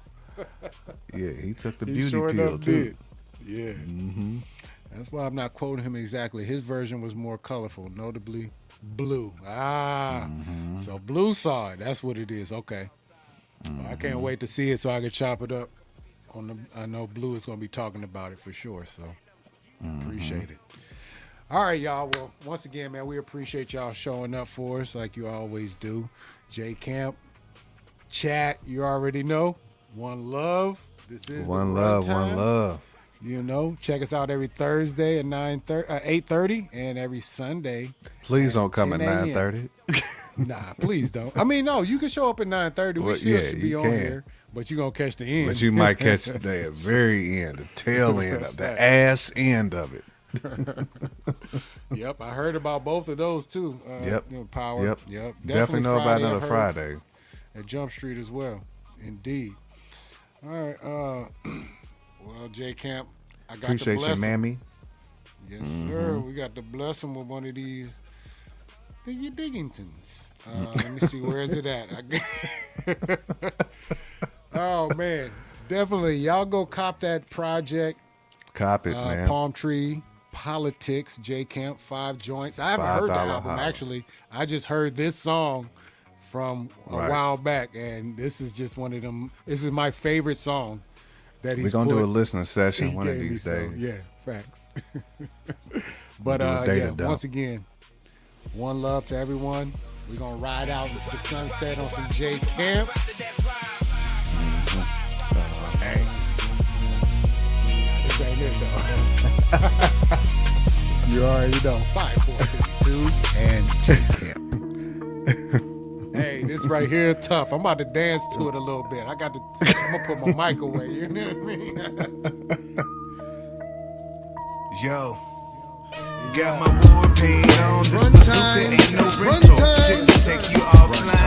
Yeah, he took the He beauty sure pill enough too. did. Yeah. Mm-hmm. That's why I'm not quoting him exactly. His version was more colorful, notably blue. So Blue saw it. That's what it is. Okay. Well, I can't wait to see it so I can chop it up. I know Blue is going to be talking about it for sure. So appreciate it. All right, y'all. Well, once again, man, we appreciate y'all showing up for us like you always do. J Camp, chat, you already know. One love. This is One the love, Runtime. one love. You know, check us out every Thursday at 8:30 and every Sunday. Please don't come at 10 a.m. 9:30. Nah, please don't. I mean, no, you can show up at 9:30. We Well, still yeah, should be you on can. here, but you're going to catch the end. But you might catch the very end, the tail end That's of the right. ass end of it. Yep, I heard about both of those too. Yep. You know, Power. Yep. Definitely know about Friday, another I've heard, Friday. at Jump Street as well. Indeed. All right. Well, J Camp, I got Appreciate to bless you, him. mammy. Yes, sir. We got to bless him with one of these Diggy Diggingtons. Let me see, where is it at? Oh man, definitely. Y'all go cop that project. Cop it, man. Palm Tree Politics, J Camp, 5 joints. I haven't heard the $5 album holla. actually. I just heard this song from a Right. while back, and this is just one of them. This is my favorite song that We're he's going to do a put. listening session He one of gave me these some. days. Yeah, facts. But Do a data yeah, dump. once again, one love to everyone. We're gonna ride out into the sunset on some J Camp. Hey, this ain't it though. You already know. 5, 4, 2, and J Camp. Hey, this right here is tough. I'm about to dance to it a little bit. I'm gonna put my mic away. You know what I mean? Yo, got my war paint on. This bazooka ain't no rental. Shit to take you offline.